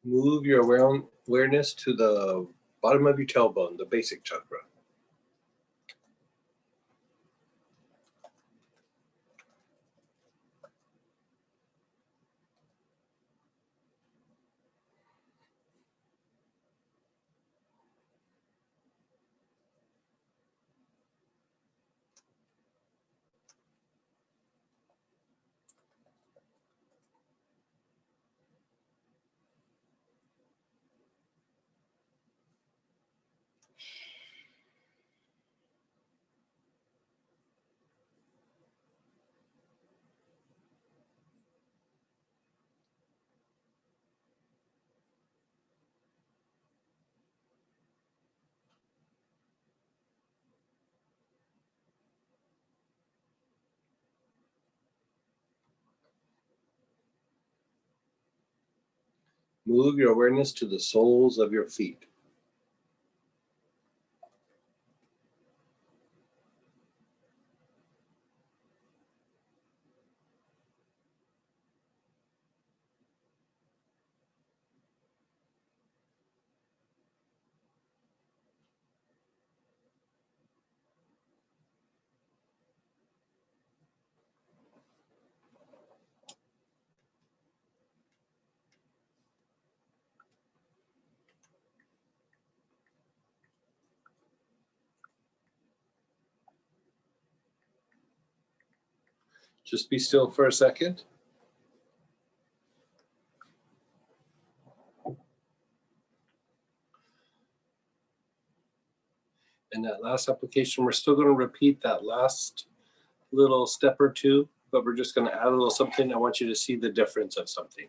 Move your awareness to the bottom of your tailbone, the basic chakra. Move your awareness to the soles of your feet. Just be still for a second. And that last application, we're still going to repeat that last little step or two, but we're just going to add a little something. I want you to see the difference of something.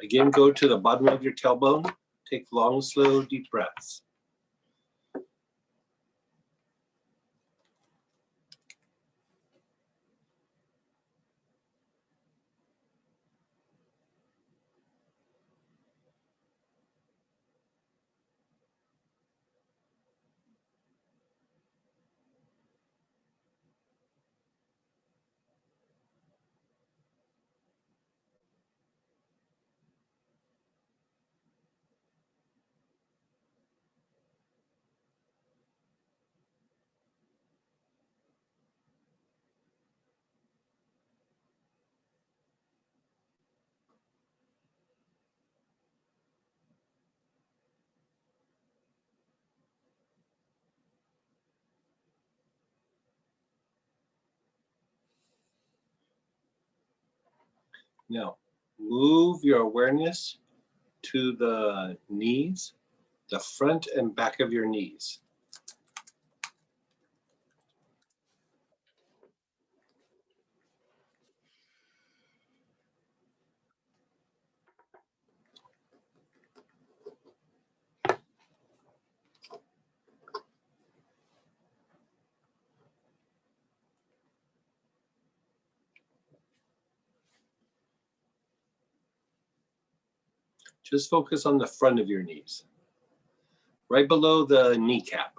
Again, go to the bottom of your tailbone. Take long, slow, deep breaths. Now, move your awareness to the knees, the front and back of your knees. Just focus on the front of your knees, right below the kneecap,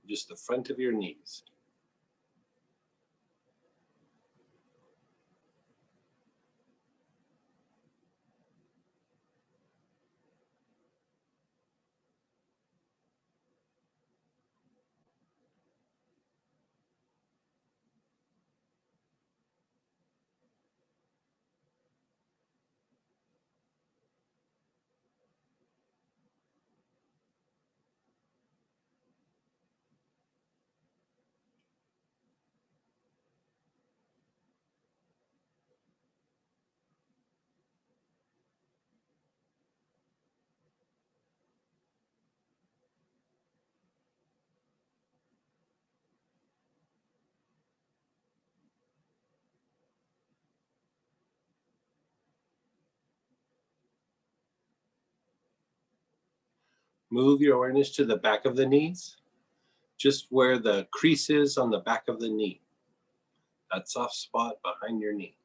just the front of your knees. Move your awareness to the back of the knees, just where the crease is on the back of the knee, that soft spot behind your knee.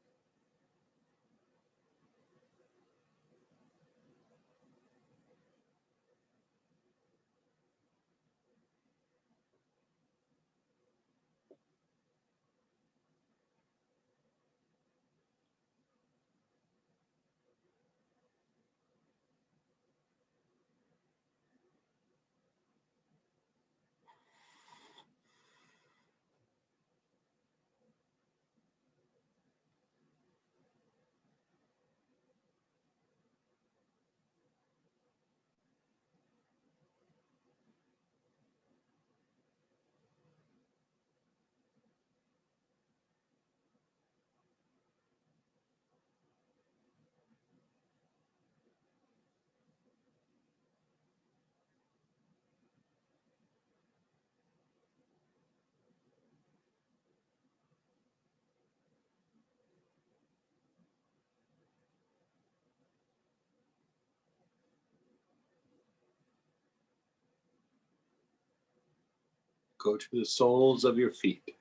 Go to the soles of your feet.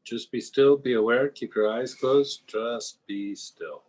Just be still, be aware, keep your eyes closed, just be still.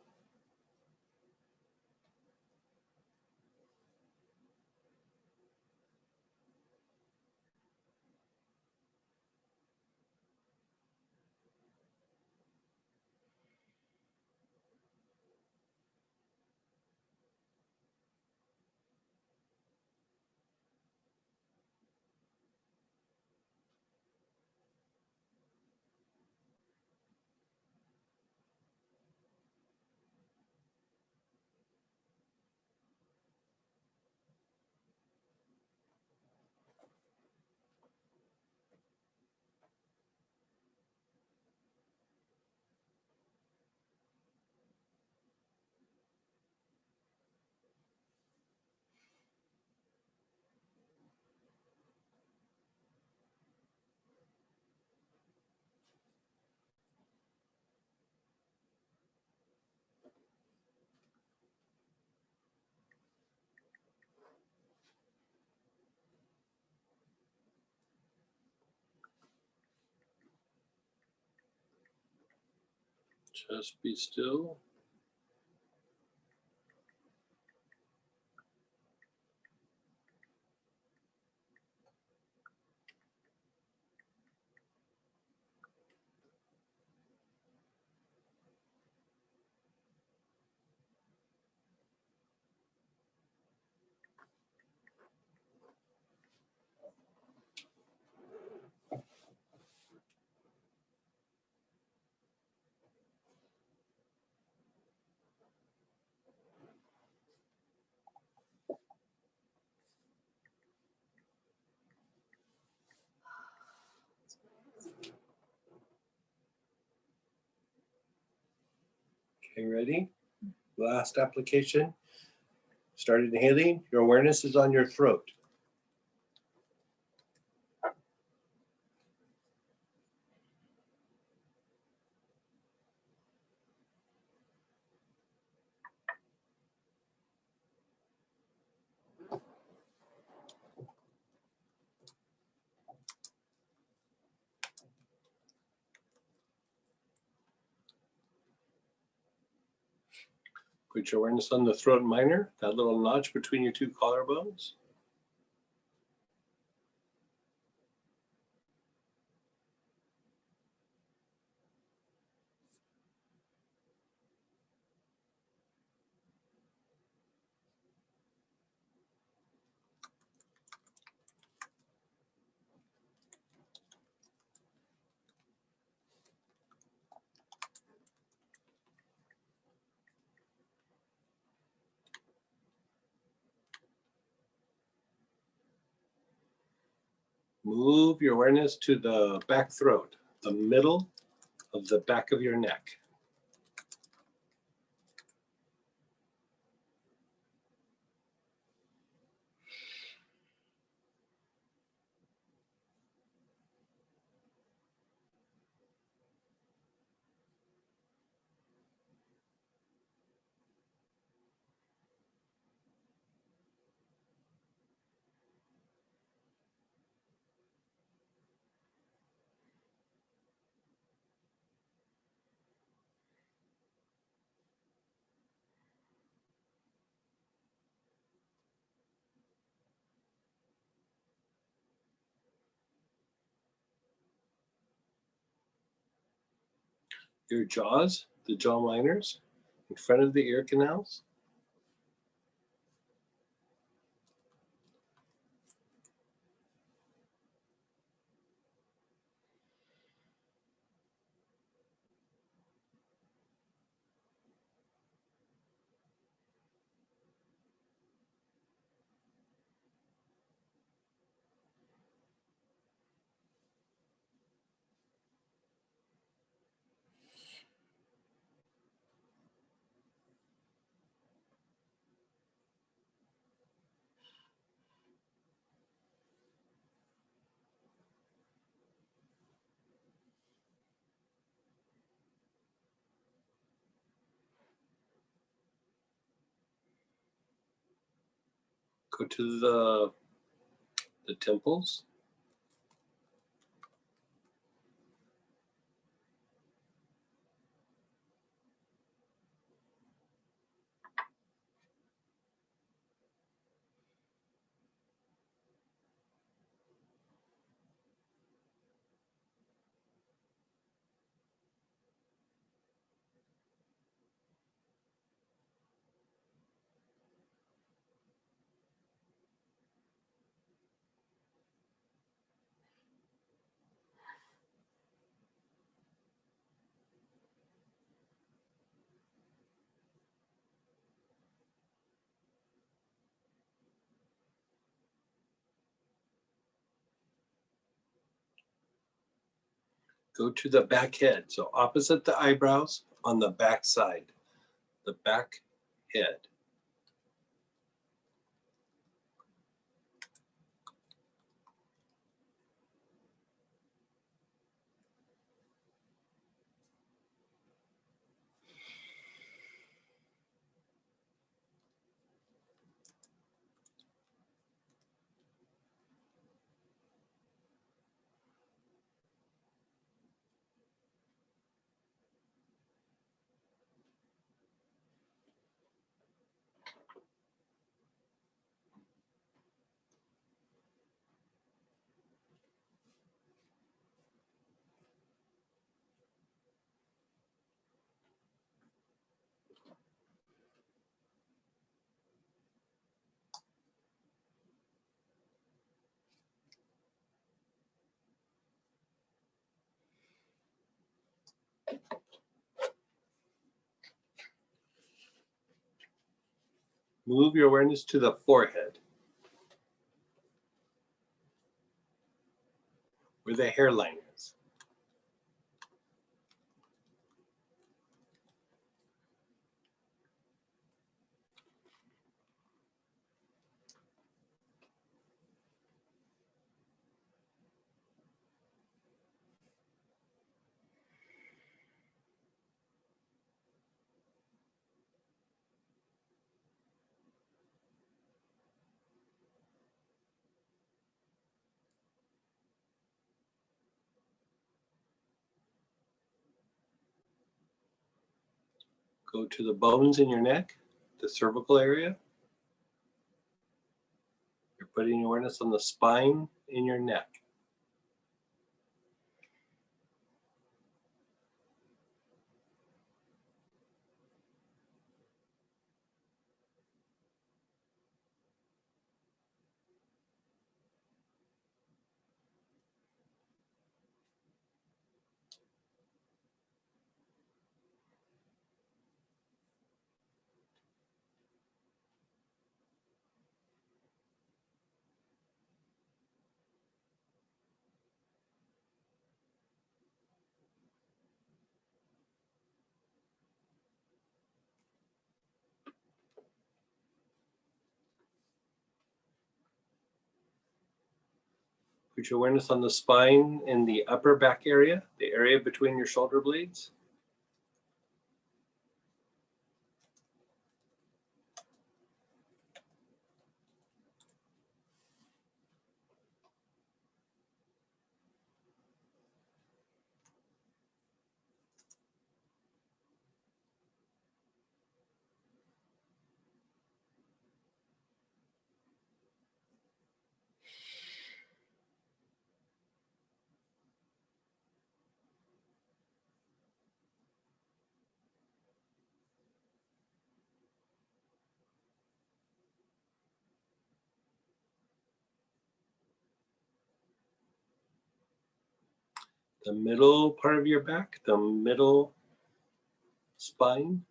Just be still. Okay, ready? Last application. Start inhaling. Your awareness is on your throat. Put your awareness on the throat minor, that little notch between your two collarbones. Move your awareness to the back throat, the middle of the back of your neck. Your jaws, the jaw minors, in front of the ear canals. Go to the temples. Go to the back head. So opposite the eyebrows on the back side, the back head. Move your awareness to the forehead, where the hairline is. Go to the bones in your neck, the cervical area. You're putting awareness on the spine in your neck. Put your awareness on the spine in the upper back area, the area between your shoulder blades. The middle part of your back, the middle spine.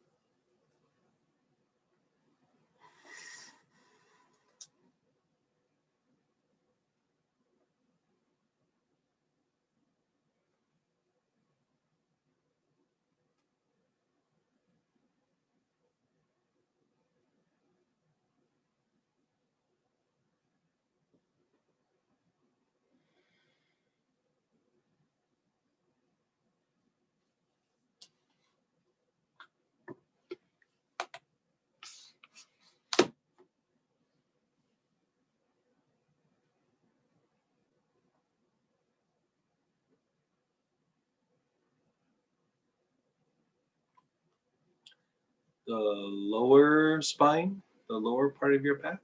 The lower spine, the lower part of your back.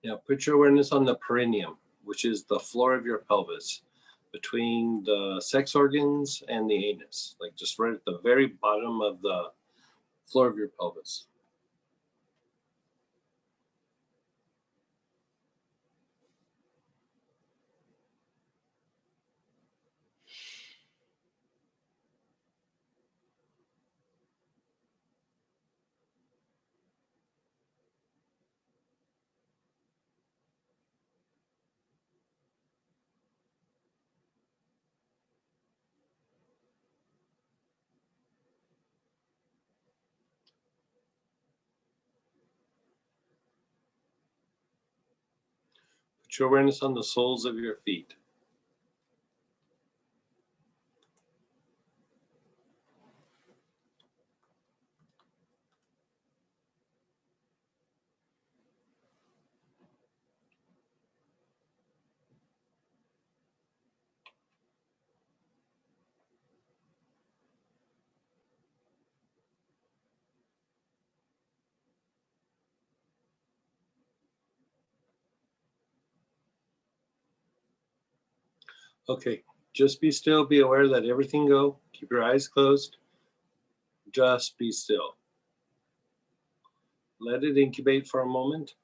Now put your awareness on the perineum, which is the floor of your pelvis, between the sex organs and the anus, like just right at the very bottom of the floor of your pelvis. Put your awareness on the soles of your feet. Okay, just be still. Be aware, let everything go. Keep your eyes closed. Just be still. Let it incubate for a moment.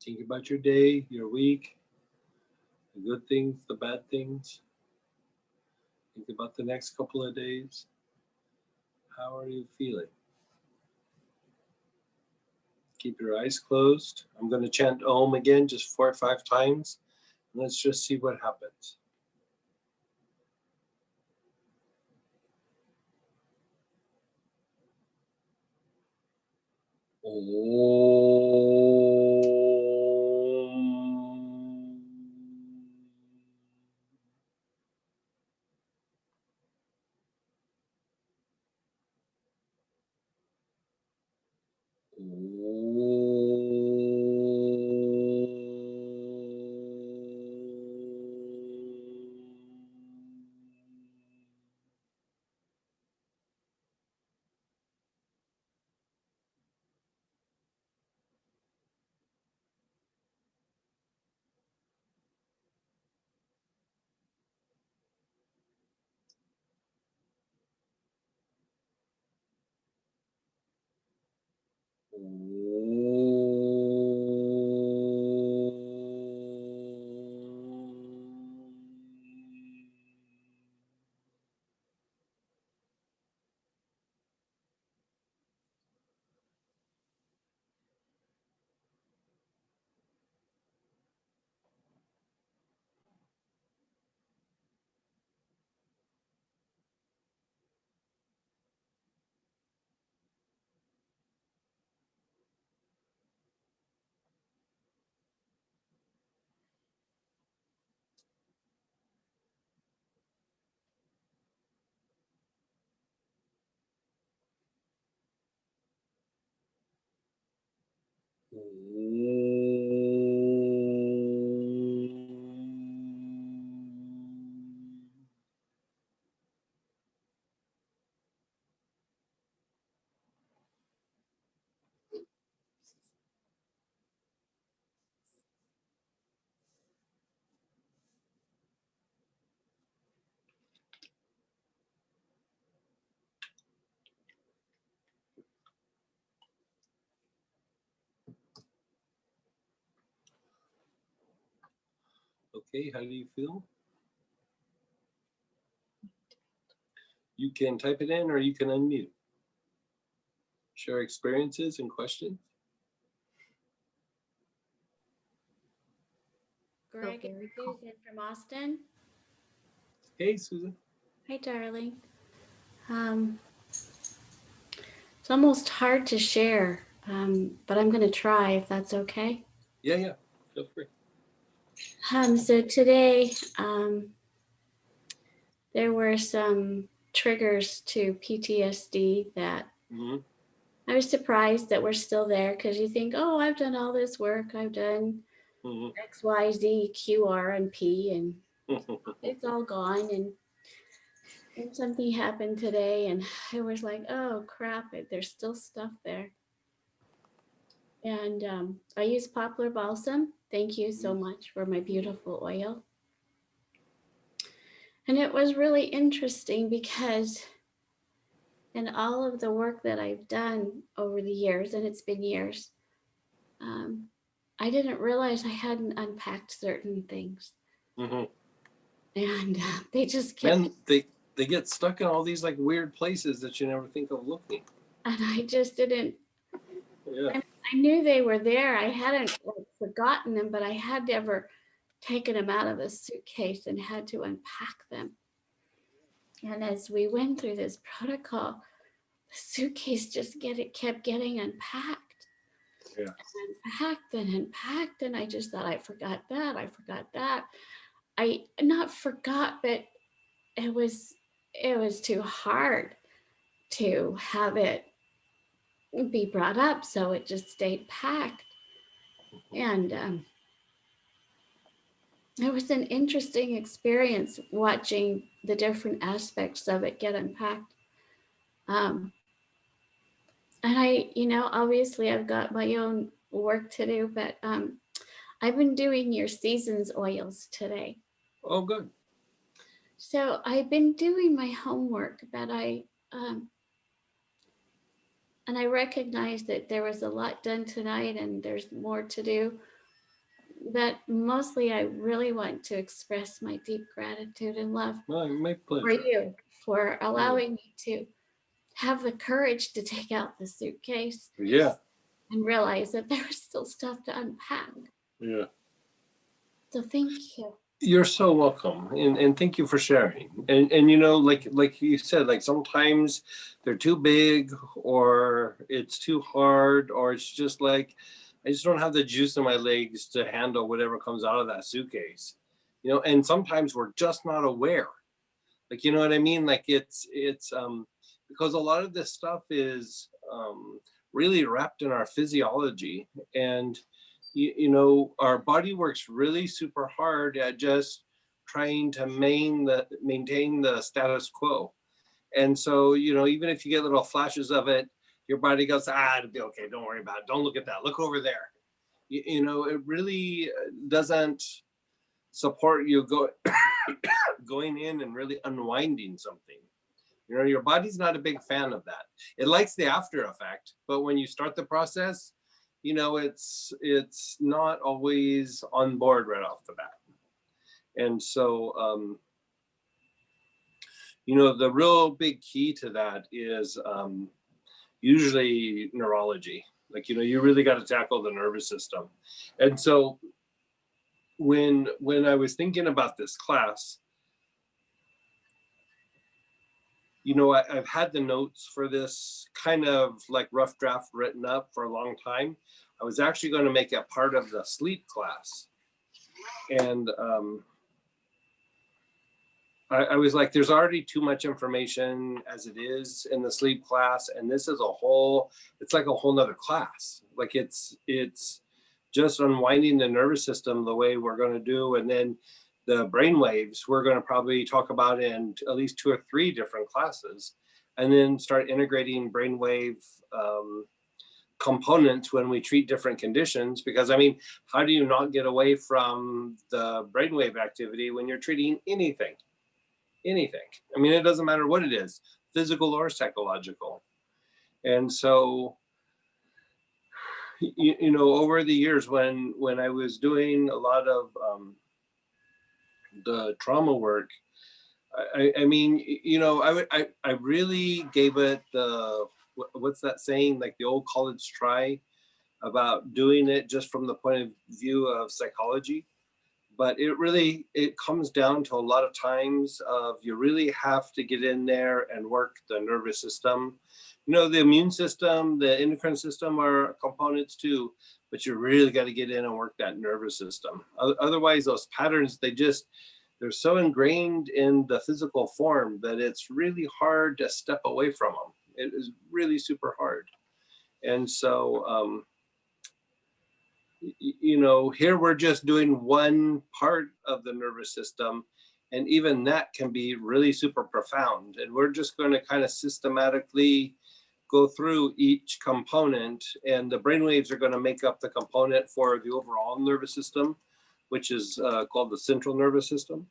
Think about your day, your week, the good things, the bad things. Think about the next couple of days. How are you feeling? Keep your eyes closed. I'm going to chant Om again, just 4 or 5 times. And let's just see what happens. Okay, how do you feel? You can type it in or you can unmute. Share experiences and questions. Greg, very it's calm. Susan from Austin. Hey, Susan. Hi, darling. It's almost hard to share, but I'm going to try if that's okay. Yeah, feel free. So today, there were some triggers to PTSD that I was surprised that we're still there, because you think, oh, I've done all this work. I've done X, Y, Z, Q, R, and P, and it's all gone. And something happened today, and I was like, oh crap, there's still stuff there. And I use Poplar Balsam. Thank you so much for my beautiful oil. And it was really interesting because in all of the work that I've done over the years, and it's been years, I didn't realize I hadn't unpacked certain things. And they just kept. And they get stuck in all these like weird places that you never think of looking. And I just didn't. Yeah. I knew they were there. I hadn't forgotten them, but I had never taken them out of the suitcase and had to unpack them. And as we went through this protocol, the suitcase just kept getting unpacked. Yeah. And unpacked. And I just thought, I forgot that. I not forgot, but it was too hard to have it be brought up, so it just stayed packed. And it was an interesting experience watching the different aspects of it get unpacked. And I, obviously I've got my own work to do, but I've been doing your seasons oils today. Oh, good. So I've been doing my homework, but and I recognized that there was a lot done tonight and there's more to do. But mostly I really want to express my deep gratitude and love My for pleasure. you for allowing me to have the courage to take out the suitcase Yeah. and realize that there was still stuff to unpack. Yeah. So thank you. You're so welcome, and thank you for sharing. And like you said, like sometimes they're too big, or it's too hard, or it's just like I just don't have the juice in my legs to handle whatever comes out of that suitcase. And sometimes we're just not aware. Like, you know what I mean? Like it's because a lot of this stuff is really wrapped in our physiology, and our body works really super hard at just trying to maintain the status quo. And so, even if you get little flashes of it, your body goes, it'll be okay. Don't worry about it. Don't look at that. Look over there. It really doesn't support you going in and really unwinding something. Your body's not a big fan of that. It likes the after effect, but when you start the process, it's not always on board right off the bat. And so, the real big key to that is usually neurology. Like, you really got to tackle the nervous system. And so when I was thinking about this class, I've had the notes for this kind of like rough draft written up for a long time. I was actually going to make it part of the sleep class. And I was like, there's already too much information as it is in the sleep class. And this is it's like a whole nother class. Like it's just unwinding the nervous system the way we're going to do. And then the brain waves, we're going to probably talk about in at least 2 or 3 different classes, and then start integrating brainwave components when we treat different conditions. Because how do you not get away from the brainwave activity when you're treating anything? It doesn't matter what it is, physical or psychological. And so, over the years when I was doing a lot of the trauma work, I really gave it the, what's that saying, like the old college try, about doing it just from the point of view of psychology. But it comes down to a lot of times of you really have to get in there and work the nervous system. The immune system, the endocrine system are components too, but you really got to get in and work that nervous system. Otherwise, those patterns, they're so ingrained in the physical form that it's really hard to step away from them. It is really super hard. And so, here we're just doing one part of the nervous system, and even that can be really super profound. And we're just going to kind of systematically go through each component, and the brainwaves are going to make up the component for the overall nervous system, which is called the central nervous system.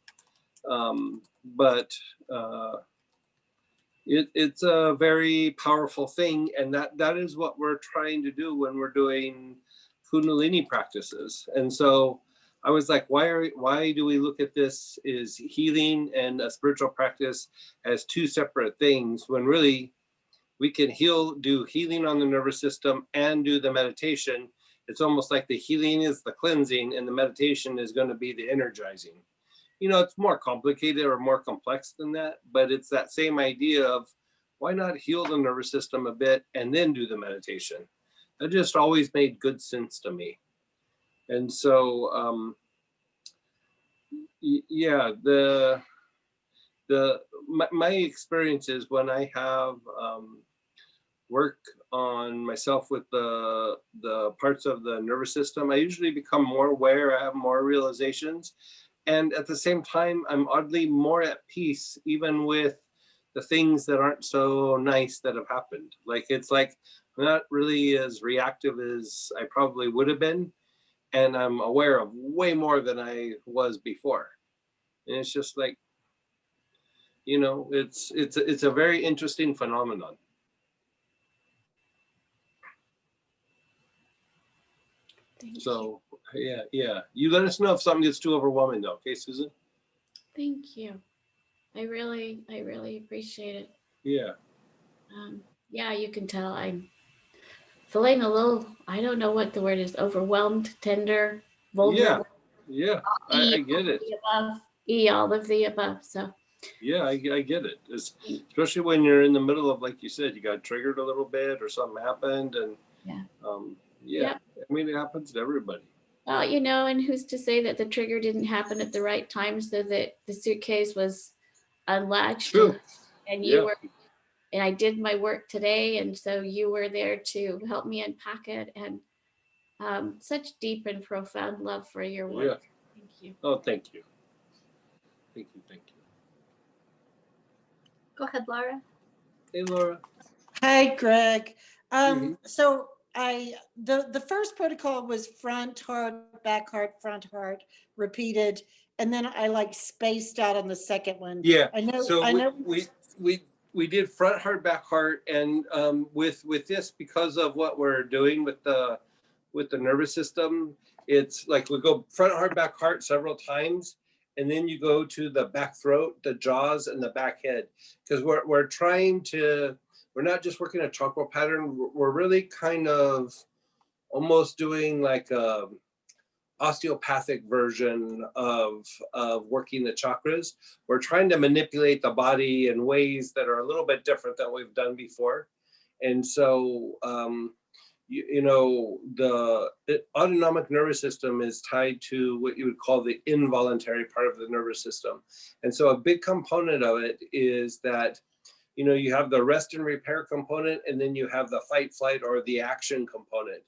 It's a very powerful thing, and that is what we're trying to do when we're doing Kundalini practices. And so I was like, why do we look at this as healing and a spiritual practice as 2 separate things, when really we can do healing on the nervous system and do the meditation? It's almost like the healing is the cleansing and the meditation is going to be the energizing. It's more complicated or more complex than that, but it's that same idea of why not heal the nervous system a bit and then do the meditation? That just always made good sense to me. And so, my experience is when I have work on myself with the parts of the nervous system, I usually become more aware, I have more realizations. And at the same time, I'm oddly more at peace, even with the things that aren't so nice that have happened. Like, it's like, I'm not really as reactive as I probably would have been. And I'm aware of way more than I was before. And it's just like, you know, it's a very interesting phenomenon. Thank you. So yeah. You let us know if something gets too overwhelming though, okay, Susan? Thank you. I really appreciate it. Yeah. Yeah, you can tell I'm feeling a little, I don't know what the word is, overwhelmed, tender, vulnerable. Yeah. I get it. All of the above. So Yeah, I get it. Especially when you're in the middle of, like you said, you got triggered a little bit or something happened, and yeah. I mean, it happens to everybody. Well, you know, and who's to say that the trigger didn't happen at the right time so that the suitcase was unlatched? True. And you were, and I did my work today, and so you were there to help me unpack it. And such deep and profound love for your work. Yeah. Thank you. Oh, thank you. Thank you. Go ahead, Laura. Hey, Laura. Hi, Greg. Mhm. So the first protocol was front hard, back hard, front hard, repeated, and then I like spaced out on the second one. Yeah. I know. So I know. we did front heart, back heart, and with this, because of what we're doing with the nervous system, it's like we go front heart, back heart several times, and then you go to the back throat, the jaws, and the back head, because we're trying to. We're not just working a chakra pattern. We're really kind of almost doing like a osteopathic version of working the chakras. We're trying to manipulate the body in ways that are a little bit different than we've done before. And so, you know, the autonomic nervous system is tied to what you would call the involuntary part of the nervous system. And so a big component of it is that, you know, you have the rest and repair component, and then you have the fight, flight, or the action component.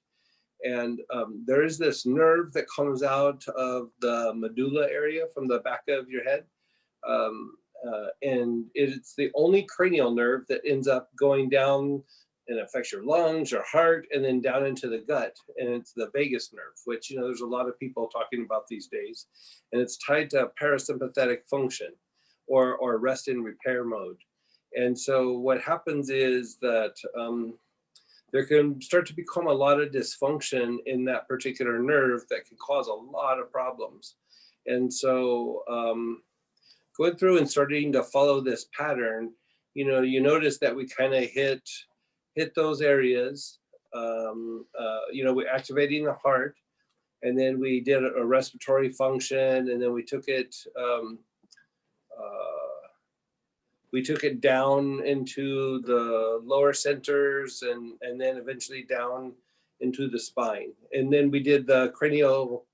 And there is this nerve that comes out of the medulla area from the back of your head. And it's the only cranial nerve that ends up going down and affects your lungs, your heart, and then down into the gut. And it's the vagus nerve, which, you know, there's a lot of people talking about these days. And it's tied to parasympathetic function or rest and repair mode. And so what happens is that there can start to become a lot of dysfunction in that particular nerve that can cause a lot of problems. And so going through and starting to follow this pattern, you know, you notice that we kind of hit those areas, you know, we're activating the heart, and then we did a respiratory function, and then we took it down into the lower centers, and then eventually down into the spine. And then we did the cranial,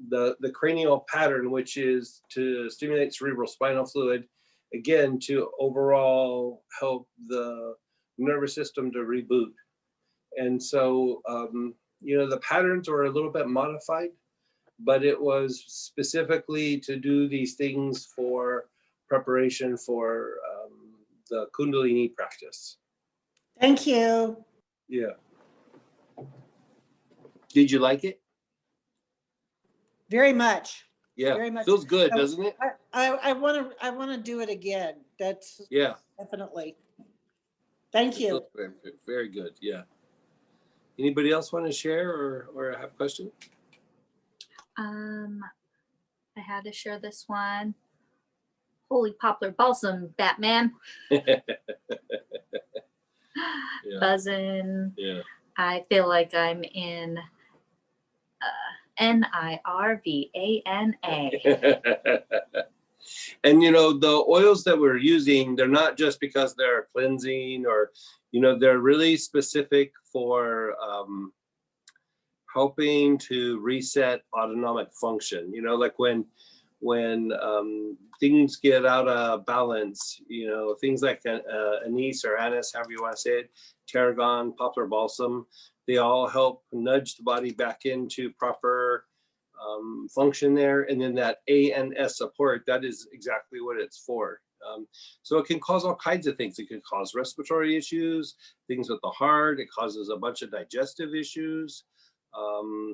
the cranial pattern, which is to stimulate cerebral spinal fluid, again, to overall help the nervous system to reboot. And so, you know, the patterns were a little bit modified, but it was specifically to do these things for preparation for the Kundalini practice. Thank you. Yeah. Did you like it? Very much. Yeah. Very much. Feels good, doesn't it? I want to do it again. That's definitely. Thank you. Very, very good. Yeah. Anybody else want to share or have a question? I had to share this one. Holy poplar balsam, Batman. Buzzing. Yeah. I feel like I'm in NIRVANA. And, you know, the oils that we're using, they're not just because they're cleansing or, you know, they're really specific for helping to reset autonomic function. You know, like when when things get out of balance, things like anise or anise, however you want to say it, tarragon, poplar balsam, they all help nudge the body back into proper function there. And then that A and S support, that is exactly what it's for. So it can cause all kinds of things. It can cause respiratory issues, things with the heart. It causes a bunch of digestive issues.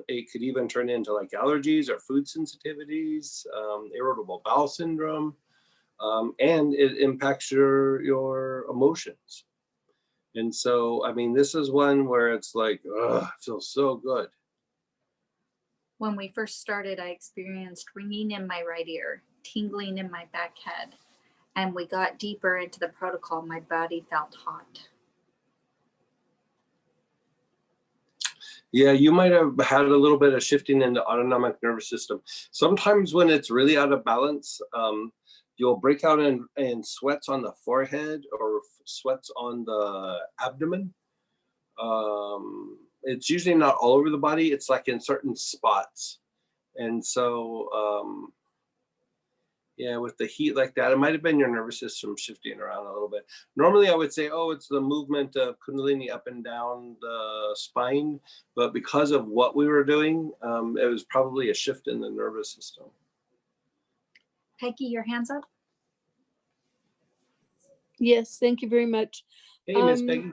It could even turn into like allergies or food sensitivities, irritable bowel syndrome, and it impacts your emotions. And so, I mean, this is one where it's like, ugh, it feels so good. When we first started, I experienced ringing in my right ear, tingling in my back head. And we got deeper into the protocol, my body felt hot. Yeah, you might have had a little bit of shifting in the autonomic nervous system. Sometimes when it's really out of balance, you'll break out in sweats on the forehead or sweats on the abdomen. It's usually not all over the body. It's like in certain spots. And so, yeah, with the heat like that, it might have been your nervous system shifting around a little bit. Normally, I would say, oh, it's the movement of Kundalini up and down the spine. But because of what we were doing, it was probably a shift in the nervous system. Peggy, your hand's up. Yes, thank you very much. Hey, Miss Peggy.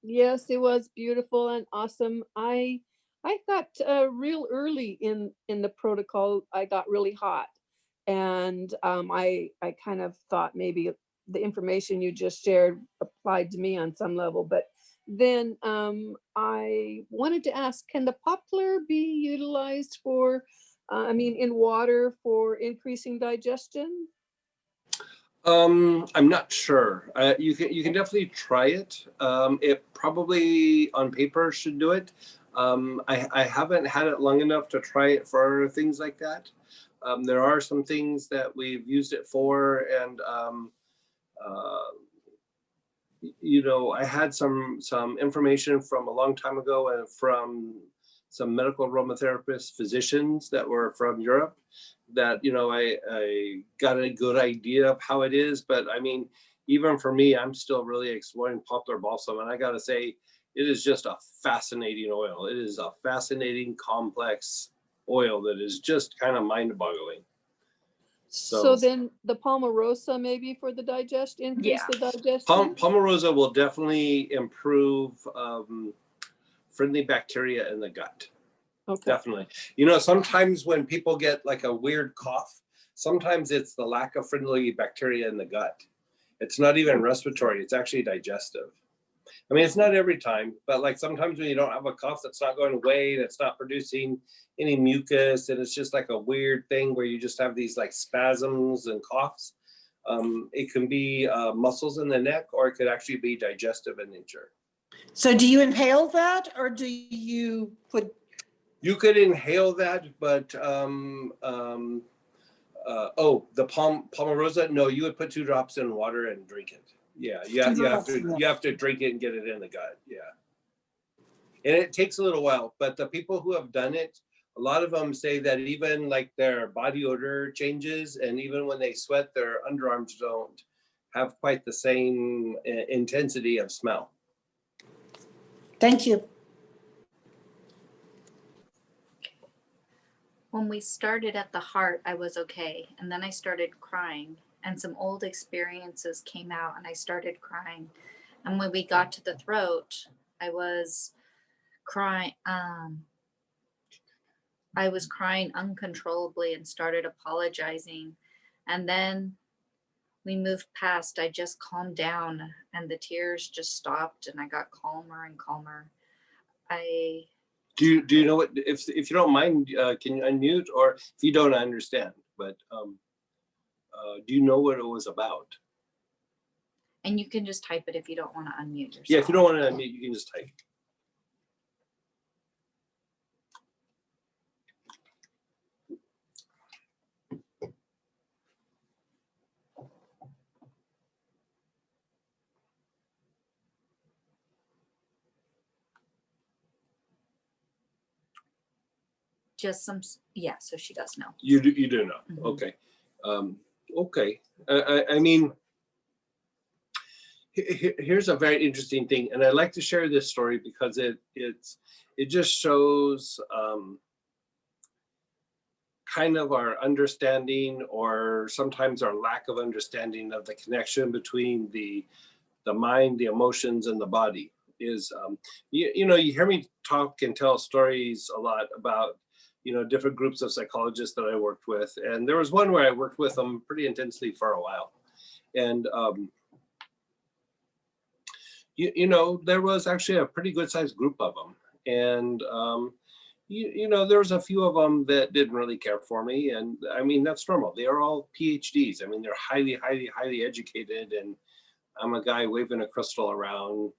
Yes, it was beautiful and awesome. I got real early in the protocol. I got really hot, and I kind of thought maybe the information you just shared applied to me on some level. But then I wanted to ask: can the poplar be utilized for, in water for increasing digestion? I'm not sure. You can definitely try it. It probably on paper should do it. I haven't had it long enough to try it for things like that. There are some things that we've used it for, and I had some information from a long time ago and from some medical aromatherapists, physicians that were from Europe, that I got a good idea of how it is. But I mean, even for me, I'm still really exploring poplar balsam, and I got to say, it is just a fascinating oil. It is a fascinating, complex oil that is just kind of mind-boggling. So then the Palmarosa maybe for the digestion, increase the digestion? Palmarosa will definitely improve friendly bacteria in the gut. Okay. Definitely. Sometimes when people get like a weird cough, sometimes it's the lack of friendly bacteria in the gut. It's not even respiratory, it's actually digestive. I mean, it's not every time, but like sometimes when you don't have a cough that's not going away, that's not producing any mucus, and it's just like a weird thing where you just have these like spasms and coughs. It can be muscles in the neck, or it could actually be digestive in nature. So do you inhale that, or do you put? You could inhale that, but the Palmarosa, no, you would put 2 drops in water and drink it. Yeah, you have to drink it and get it in the gut. Yeah, and it takes a little while, but the people who have done it, a lot of them say that even like their body odor changes, and even when they sweat, their underarms don't have quite the same intensity of smell. Thank you. When we started at the heart, I was okay. And then I started crying, and some old experiences came out, and I started crying. And when we got to the throat, I was crying. I was crying uncontrollably and started apologizing. And then we moved past. I just calmed down, and the tears just stopped, and I got calmer and calmer. Do you know what, if you don't mind, can you unmute, or if you don't, I understand, but do you know what it was about? And you can just type it if you don't want to unmute yourself. Yeah, if you don't want to unmute, you can just type. just some, yeah, so she does know. You do know. Mhm. Okay. Okay. I mean, here's a very interesting thing, and I like to share this story because it just shows kind of our understanding, or sometimes our lack of understanding, of the connection between the mind, the emotions, and the body. Is you know, you hear me talk and tell stories a lot about, you know, different groups of psychologists that I worked with, and there was one where I worked with them pretty intensely for a while, and you know, there was actually a pretty good sized group of them, and you know, there was a few of them that didn't really care for me, and I mean, that's normal. They are all PhDs. I mean, they're highly educated, and I'm a guy waving a crystal around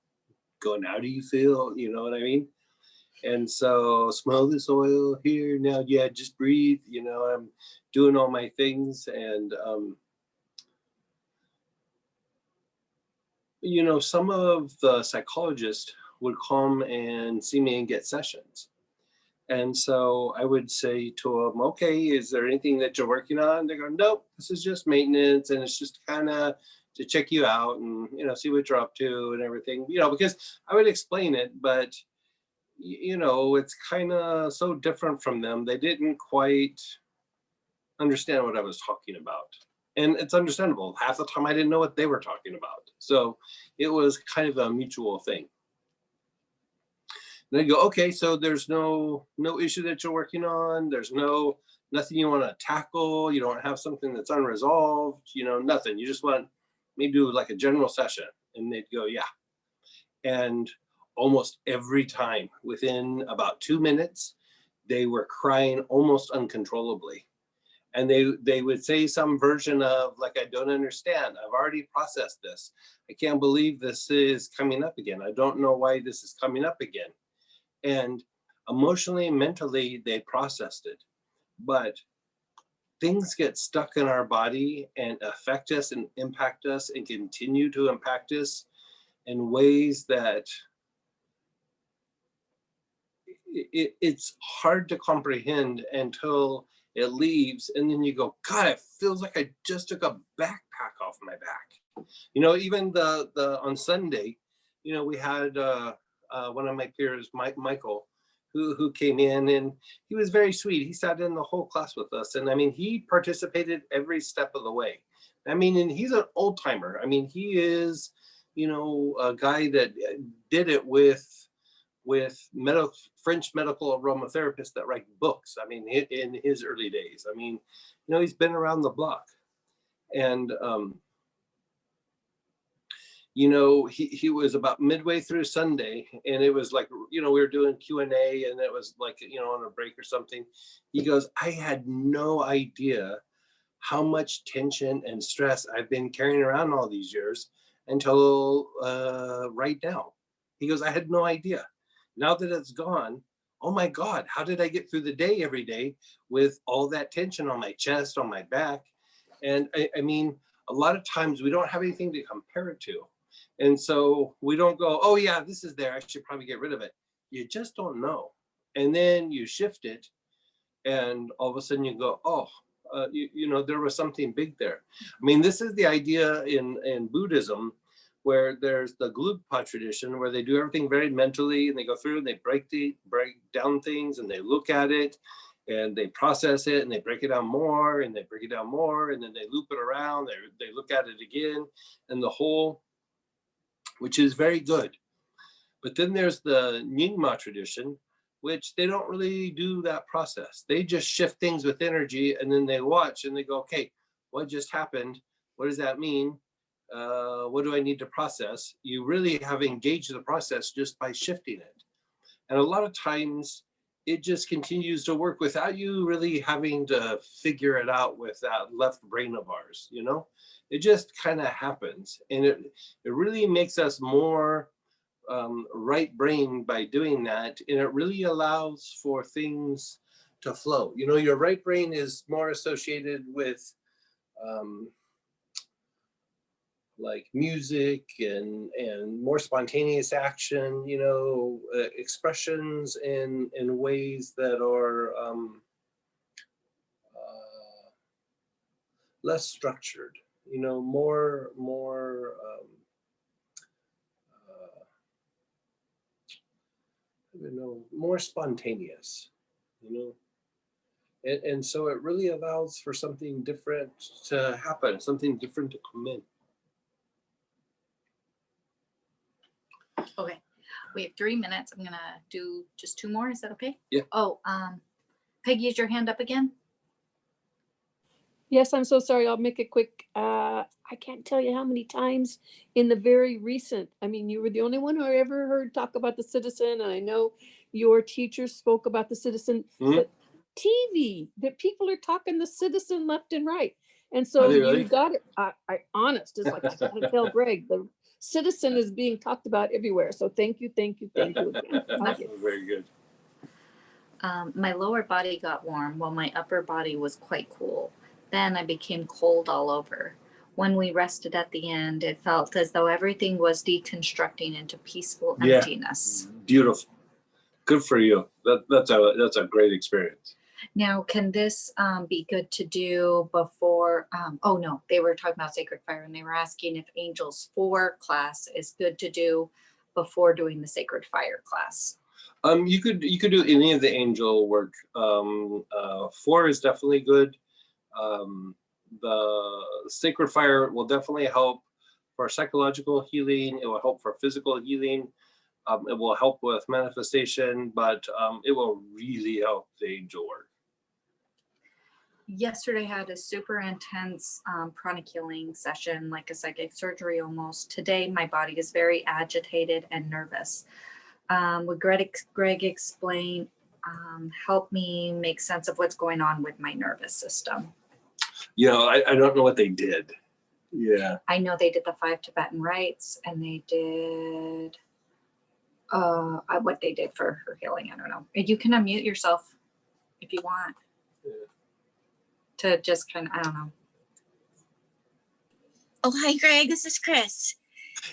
going, how do you feel? You know what I mean? And so, smell this oil here now. Yeah, just breathe. You know, I'm doing all my things, and you know, some of the psychologists would come and see me and get sessions. And so I would say to them, okay, is there anything that you're working on? They go, nope, this is just maintenance, and it's just kind of to check you out and, you know, see what you're up to and everything, you know, because I would explain it, but you know, it's kind of so different from them. They didn't quite understand what I was talking about. And it's understandable. Half the time I didn't know what they were talking about. So it was kind of a mutual thing. And I go, okay, so there's no issue that you're working on. There's nothing you want to tackle. You don't have something that's unresolved, you know, nothing. You just want maybe do like a general session. And they'd go, yeah. And almost every time, within about 2 minutes, they were crying almost uncontrollably. And they would say some version of like, I don't understand. I've already processed this. I can't believe this is coming up again. I don't know why this is coming up again. And emotionally and mentally, they processed it. But things get stuck in our body and affect us and impact us and continue to impact us in ways that it's hard to comprehend until it leaves. And then you go, God, it feels like I just took a backpack off my back. You know, even the on Sunday, you know, we had one of my peers, Michael, who came in, and he was very sweet. He sat in the whole class with us. And I mean, he participated every step of the way. I mean, and he's an old timer. I mean, he is, you know, a guy that did it with French medical aromatherapists that write books. I mean, in his early days, I mean, you know, he's been around the block. And, you know, he was about midway through Sunday, and it was like, you know, we were doing Q&A, and it was like, you know, on a break or something. He goes, I had no idea how much tension and stress I've been carrying around all these years until right now. He goes, I had no idea. Now that it's gone, oh my God, how did I get through the day every day with all that tension on my chest, on my back? And I mean, a lot of times we don't have anything to compare it to. And so we don't go, oh yeah, this is there, I should probably get rid of it. You just don't know. And then you shift it, and all of a sudden you go, oh, you know, there was something big there. I mean, this is the idea in Buddhism, where there's the Gelugpa tradition, where they do everything very mentally, and they go through and they break down things, and they look at it, and they process it, and they break it down more, and they break it down more, and then they loop it around, they look at it again, and the whole, which is very good. But then there's the Nyingma tradition, which they don't really do that process. They just shift things with energy, and then they watch and they go, okay, what just happened? What does that mean? What do I need to process? You really have engaged the process just by shifting it. And a lot of times it just continues to work without you really having to figure it out with that left brain of ours, you know? It just kind of happens. And it really makes us more right brain by doing that. And it really allows for things to flow. You know, your right brain is more associated with like music and more spontaneous action, you know, expressions in ways that are less structured, you know, more more spontaneous, you know. And so it really allows for something different to happen, something different to come in. Okay, we have 3 minutes. I'm gonna do just 2 more. Is that okay? Yeah. Oh, Peggy, is your hand up again? Yes, I'm so sorry. I'll make it quick. I can't tell you how many times in the very recent, I mean, you were the only one who I ever heard talk about the Citizen, and I know your teachers spoke about the Citizen, but TV, that people are talking the Citizen left and right. And so they really? you got it. I honest, it's like, I gotta tell Greg, the Citizen is being talked about everywhere. So thank you again. Thank you. Very good. My lower body got warm while my upper body was quite cool. Then I became cold all over. When we rested at the end, it felt as though everything was deconstructing into peaceful emptiness. Beautiful. Good for you. That's a great experience. Now, can this be good to do before? Oh no, they were talking about Sacred Fire, and they were asking if Angels 4 class is good to do before doing the Sacred Fire class. You could do any of the angel work. 4 is definitely good. The Sacred Fire will definitely help for psychological healing. It will help for physical healing. It will help with manifestation, but it will really help the angel work. Yesterday I had a super intense pranic healing session, like a psychic surgery almost. Today my body is very agitated and nervous. Would Greg explain, help me make sense of what's going on with my nervous system? You know, I don't know what they did. Yeah. I know they did the 5 Tibetan rites, and they did what they did for her healing. I don't know. You can unmute yourself if you want. To just kind of, I don't know. Oh, hi, Greg. This is Chris.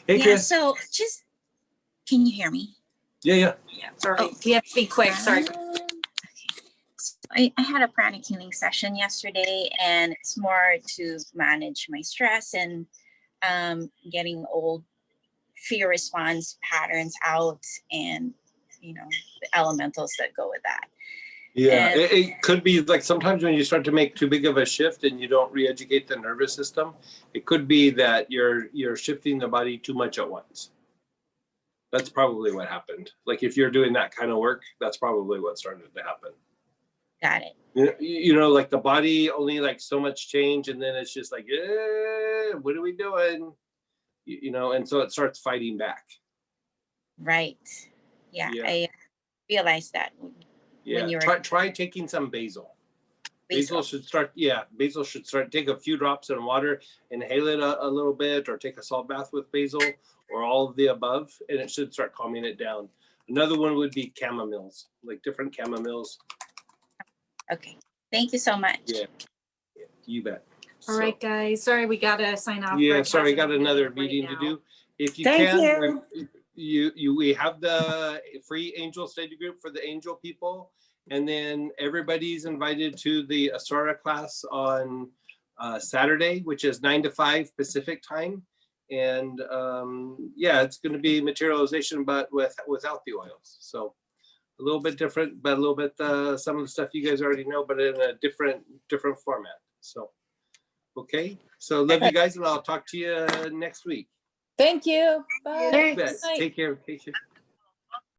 Hey, Chris. So just, can you hear me? Yeah. Sorry. Oh. You have to be quick. Sorry. Okay. So I had a pranic healing session yesterday, and it's more to manage my stress and getting old fear response patterns out, and, you know, the elementals that go with that. Yeah, it could be like sometimes when you start to make too big of a shift and you don't re-educate the nervous system, it could be that you're shifting the body too much at once. That's probably what happened. Like if you're doing that kind of work, that's probably what started to happen. Got it. You know, like the body only like so much change, and then it's just like, what are we doing? You know, and so it starts fighting back. Right. Yeah. I realized that. Yeah, when you try taking some basil. Basil should start, take a few drops in water, inhale it a little bit, or take a salt bath with basil, or all of the above, and it should start calming it down. Another one would be chamomiles, like different chamomiles. Okay, thank you so much. Yeah, you bet. All right, guys. Sorry, we gotta sign off. Yeah, Greg sorry, has got another meeting to do. If you can, we have the free angel study group for the angel people, and then everybody's invited to the Asura class on Saturday, which is 9 to 5 Pacific time. And yeah, it's going to be materialization, but without the oils. So a little bit different, but a little bit some of the stuff you guys already know, but in a different format. So okay, so love you guys, and I'll talk to you next week. Thank you. Bye. Take care.